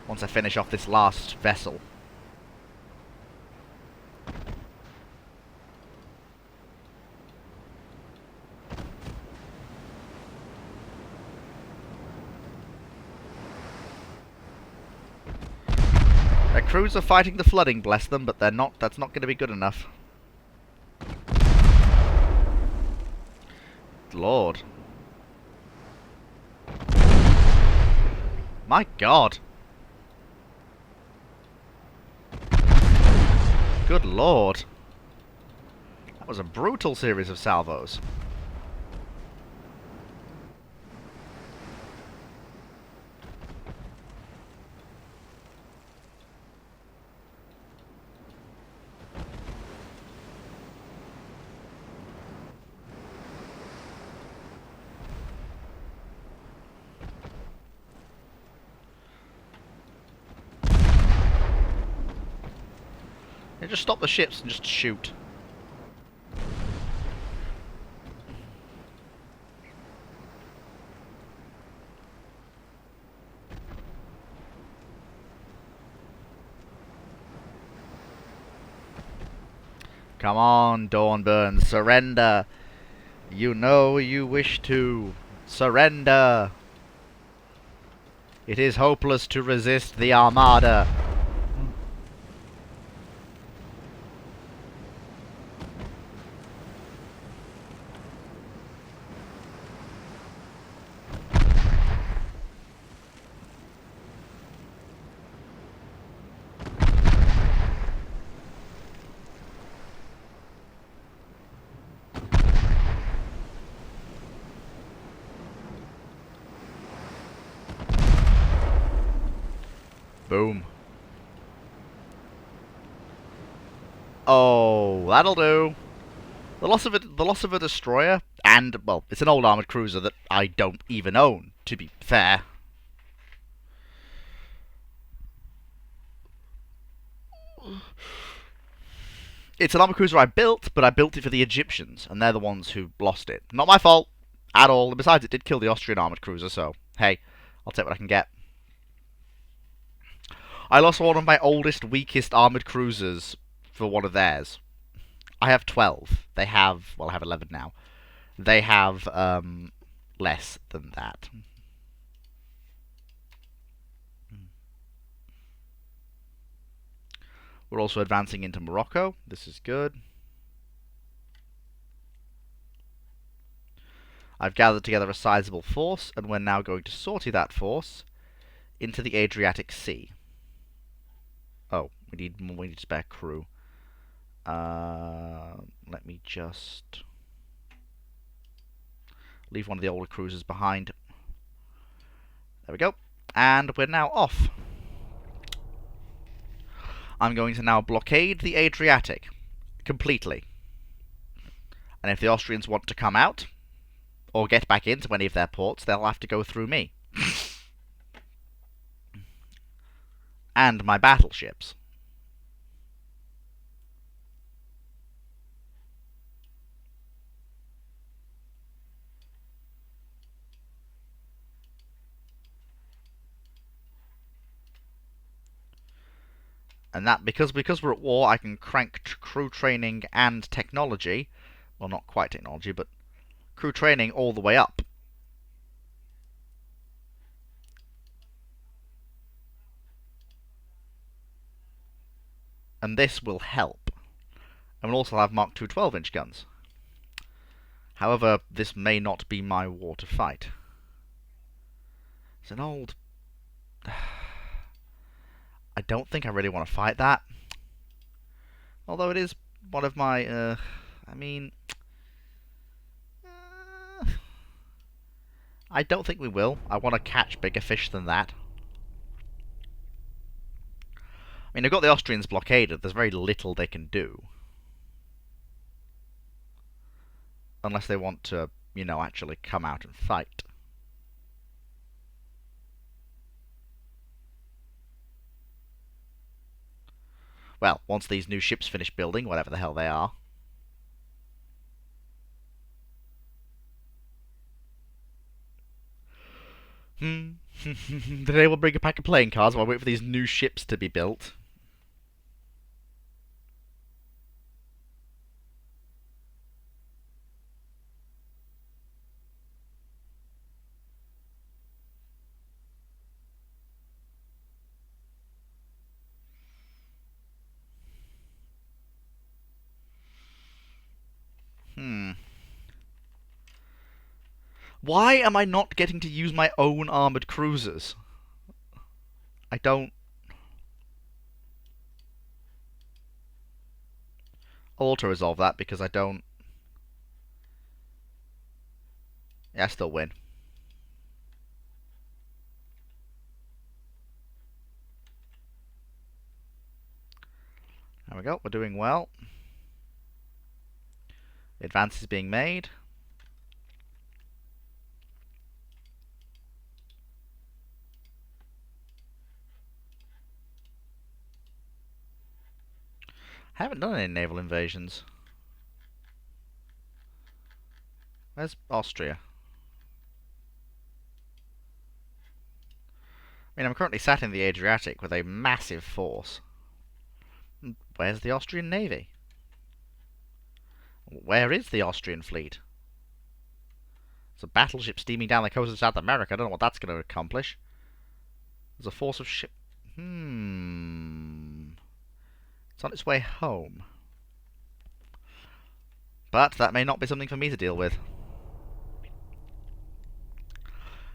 once I finish off this last vessel. Their crews are fighting the flooding, bless them, but they're not. That's not going to be good enough. Lord. My God. Good Lord. That was a brutal series of salvos. Yeah, just stop the ships and just shoot. Come on, Dawnburn, surrender. You know you wish to. Surrender. It is hopeless to resist the Armada. Boom. Oh, that'll do. The loss of a destroyer, and, well, it's an old armoured cruiser that I don't even own, to be fair. It's an armoured cruiser I built, but I built it for the Egyptians, and they're the ones who lost it. Not my fault, at all. And besides, it did kill the Austrian armoured cruiser, so, hey, I'll take what I can get. I lost one of my oldest, weakest armoured cruisers for one of theirs. I have 12. They have, well, I have 11 now. They have, less than that. We're also advancing into Morocco. This is good. I've gathered together a sizable force, and we're now going to sortie that force into the Adriatic Sea. Oh, we need spare crew. Let me just leave one of the older cruisers behind. There we go. And we're now off. I'm going to now blockade the Adriatic completely. And if the Austrians want to come out, or get back into any of their ports, they'll have to go through me. And my battleships. And that, because we're at war, I can crank crew training and technology, well, not quite technology, but crew training all the way up. And this will help. And we'll also have Mark II 12-inch guns. However, this may not be my war to fight. It's an old... I don't think I really want to fight that. Although it is one of my, I mean, I don't think we will. I want to catch bigger fish than that. I mean, I've got the Austrians blockaded. There's very little they can do. Unless they want to, you know, actually come out and fight. Well, once these new ships finish building, whatever the hell they are. Today we'll bring a pack of playing cards while I wait for these new ships to be built. Why am I not getting to use my own armoured cruisers? I don't... I'll auto-resolve that because I don't... Yeah, I still win. There we go, we're doing well. Advance is being made. I haven't done any naval invasions. Where's Austria? I mean, I'm currently sat in the Adriatic with a massive force. Where's the Austrian Navy? Where is the Austrian fleet? It's a battleship steaming down the coast of South America. I don't know what that's going to accomplish. There's a force of ship... It's on its way home. But that may not be something for me to deal with.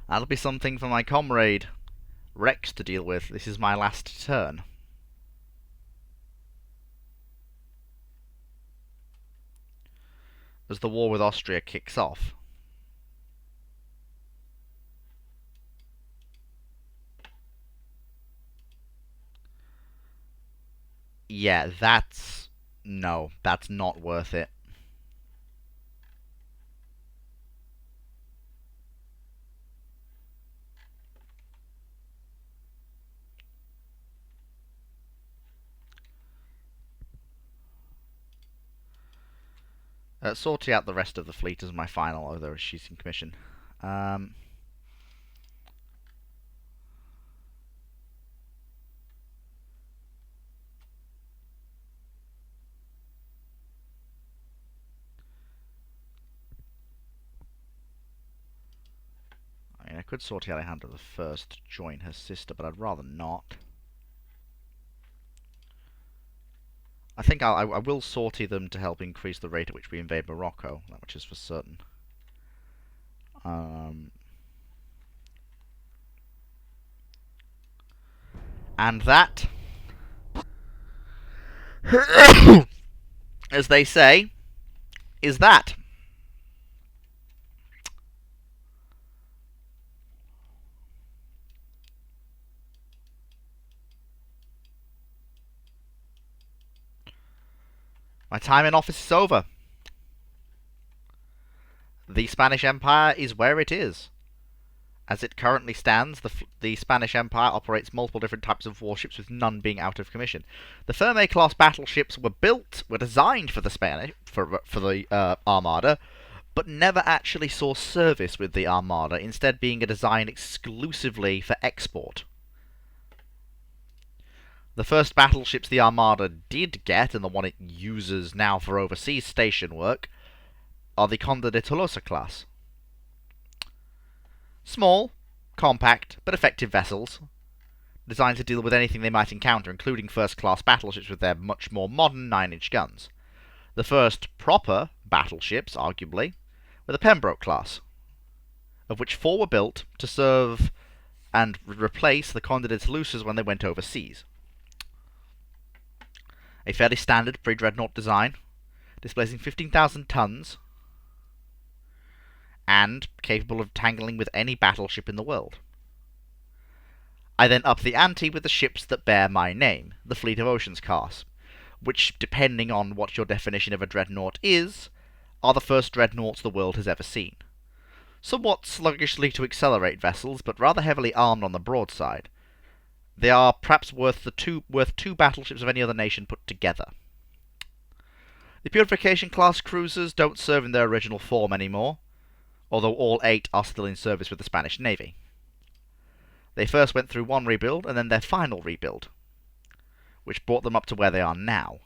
That'll be something for my comrade Rex to deal with. This is my last turn. As the war with Austria kicks off. Yeah, that's... No, that's not worth it. Sorting out the rest of the fleet as my final, although she's in commission. I mean, I could sort Alejandra the First to join her sister, but I'd rather not. I think I will sortie them to help increase the rate at which we invade Morocco, that much is for certain. And that, as they say, is that. My time in office is over. The Spanish Empire is where it is. As it currently stands, the Spanish Empire operates multiple different types of warships, with none being out of commission. The Ferme-class battleships were designed for the Armada, but never actually saw service with the Armada, instead being a design exclusively for export. The first battleships the Armada did get, and the one it uses now for overseas station work, are the Conde de Tolosa class. Small, compact, but effective vessels, designed to deal with anything they might encounter, including first-class battleships with their much more modern 9-inch guns. The first proper battleships, arguably, were the Pembroke class, of which 4 were built to serve and replace the Conde de Toulouse when they went overseas. A fairly standard pre-dreadnought design, displacing 15,000 tons, and capable of tangling with any battleship in the world. I then up the ante with the ships that bear my name, the Fleet of Oceans class, which, depending on what your definition of a dreadnought is, are the first dreadnoughts the world has ever seen. Somewhat sluggishly to accelerate vessels, but rather heavily armed on the broadside. They are perhaps worth two battleships of any other nation put together. The Purification class cruisers don't serve in their original form anymore, although all 8 are still in service with the Spanish Navy. They first went through one rebuild and then their final rebuild, which brought them up to where they are now.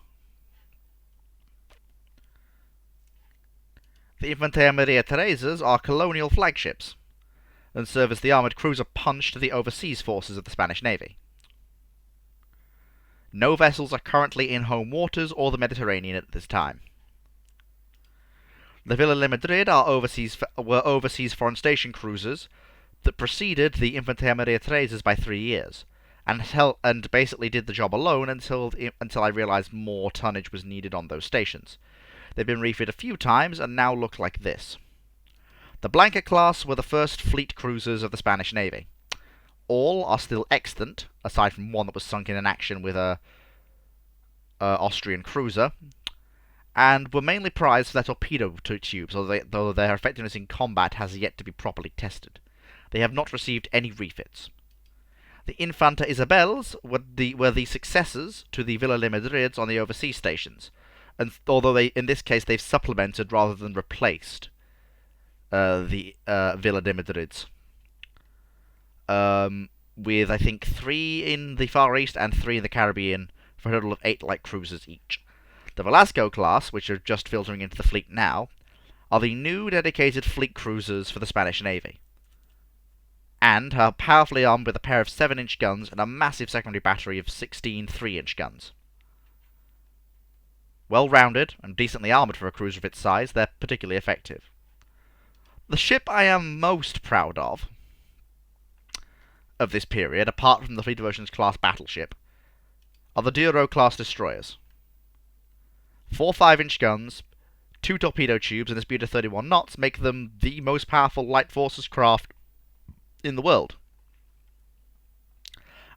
The Infanteria Maria Theresas are colonial flagships, and serve as the armoured cruiser punch to the overseas forces of the Spanish Navy. No vessels are currently in home waters or the Mediterranean at this time. The Villa de Madrid were overseas foreign station cruisers that preceded the Infanteria Maria Theresas by 3 years, and basically did the job alone until I realised more tonnage was needed on those stations. They've been refit a few times and now look like this. The Blanca class were the first fleet cruisers of the Spanish Navy. All are still extant, aside from one that was sunk in an action with a Austrian cruiser, and were mainly prized for their torpedo tubes, though their effectiveness in combat has yet to be properly tested. They have not received any refits. The Infanta Isabels were the successors to the Villa de Madrids on the overseas stations, and although in this case they've supplemented rather than replaced the Villa de Madrids, with I think 3 in the Far East and 3 in the Caribbean, for a total of 8 light cruisers each. The Velasco class, which are just filtering into the fleet now, are the new dedicated fleet cruisers for the Spanish Navy, and are powerfully armed with a pair of 7-inch guns and a massive secondary battery of 16 3-inch guns. Well-rounded and decently armoured for a cruiser of its size, they're particularly effective. The ship I am most proud of this period, apart from the Fleet of Oceans class battleship, are the Douro class destroyers. 4 5-inch guns, 2 torpedo tubes, and a speed of 31 knots make them the most powerful light forces craft in the world.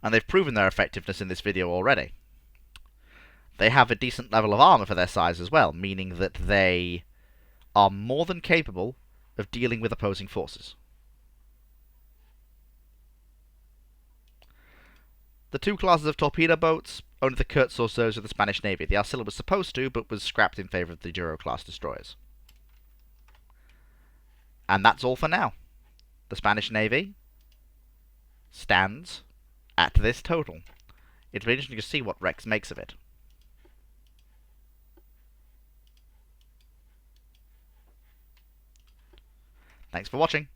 And they've proven their effectiveness in this video already. They have a decent level of armour for their size as well, meaning that they are more than capable of dealing with opposing forces. The 2 classes of torpedo boats, only the Kurtzor serves with the Spanish Navy. The Arcilla was supposed to, but was scrapped in favour of the Douro-class destroyers. And that's all for now. The Spanish Navy stands at this total. It'll be interesting to see what Rex makes of it. Thanks for watching.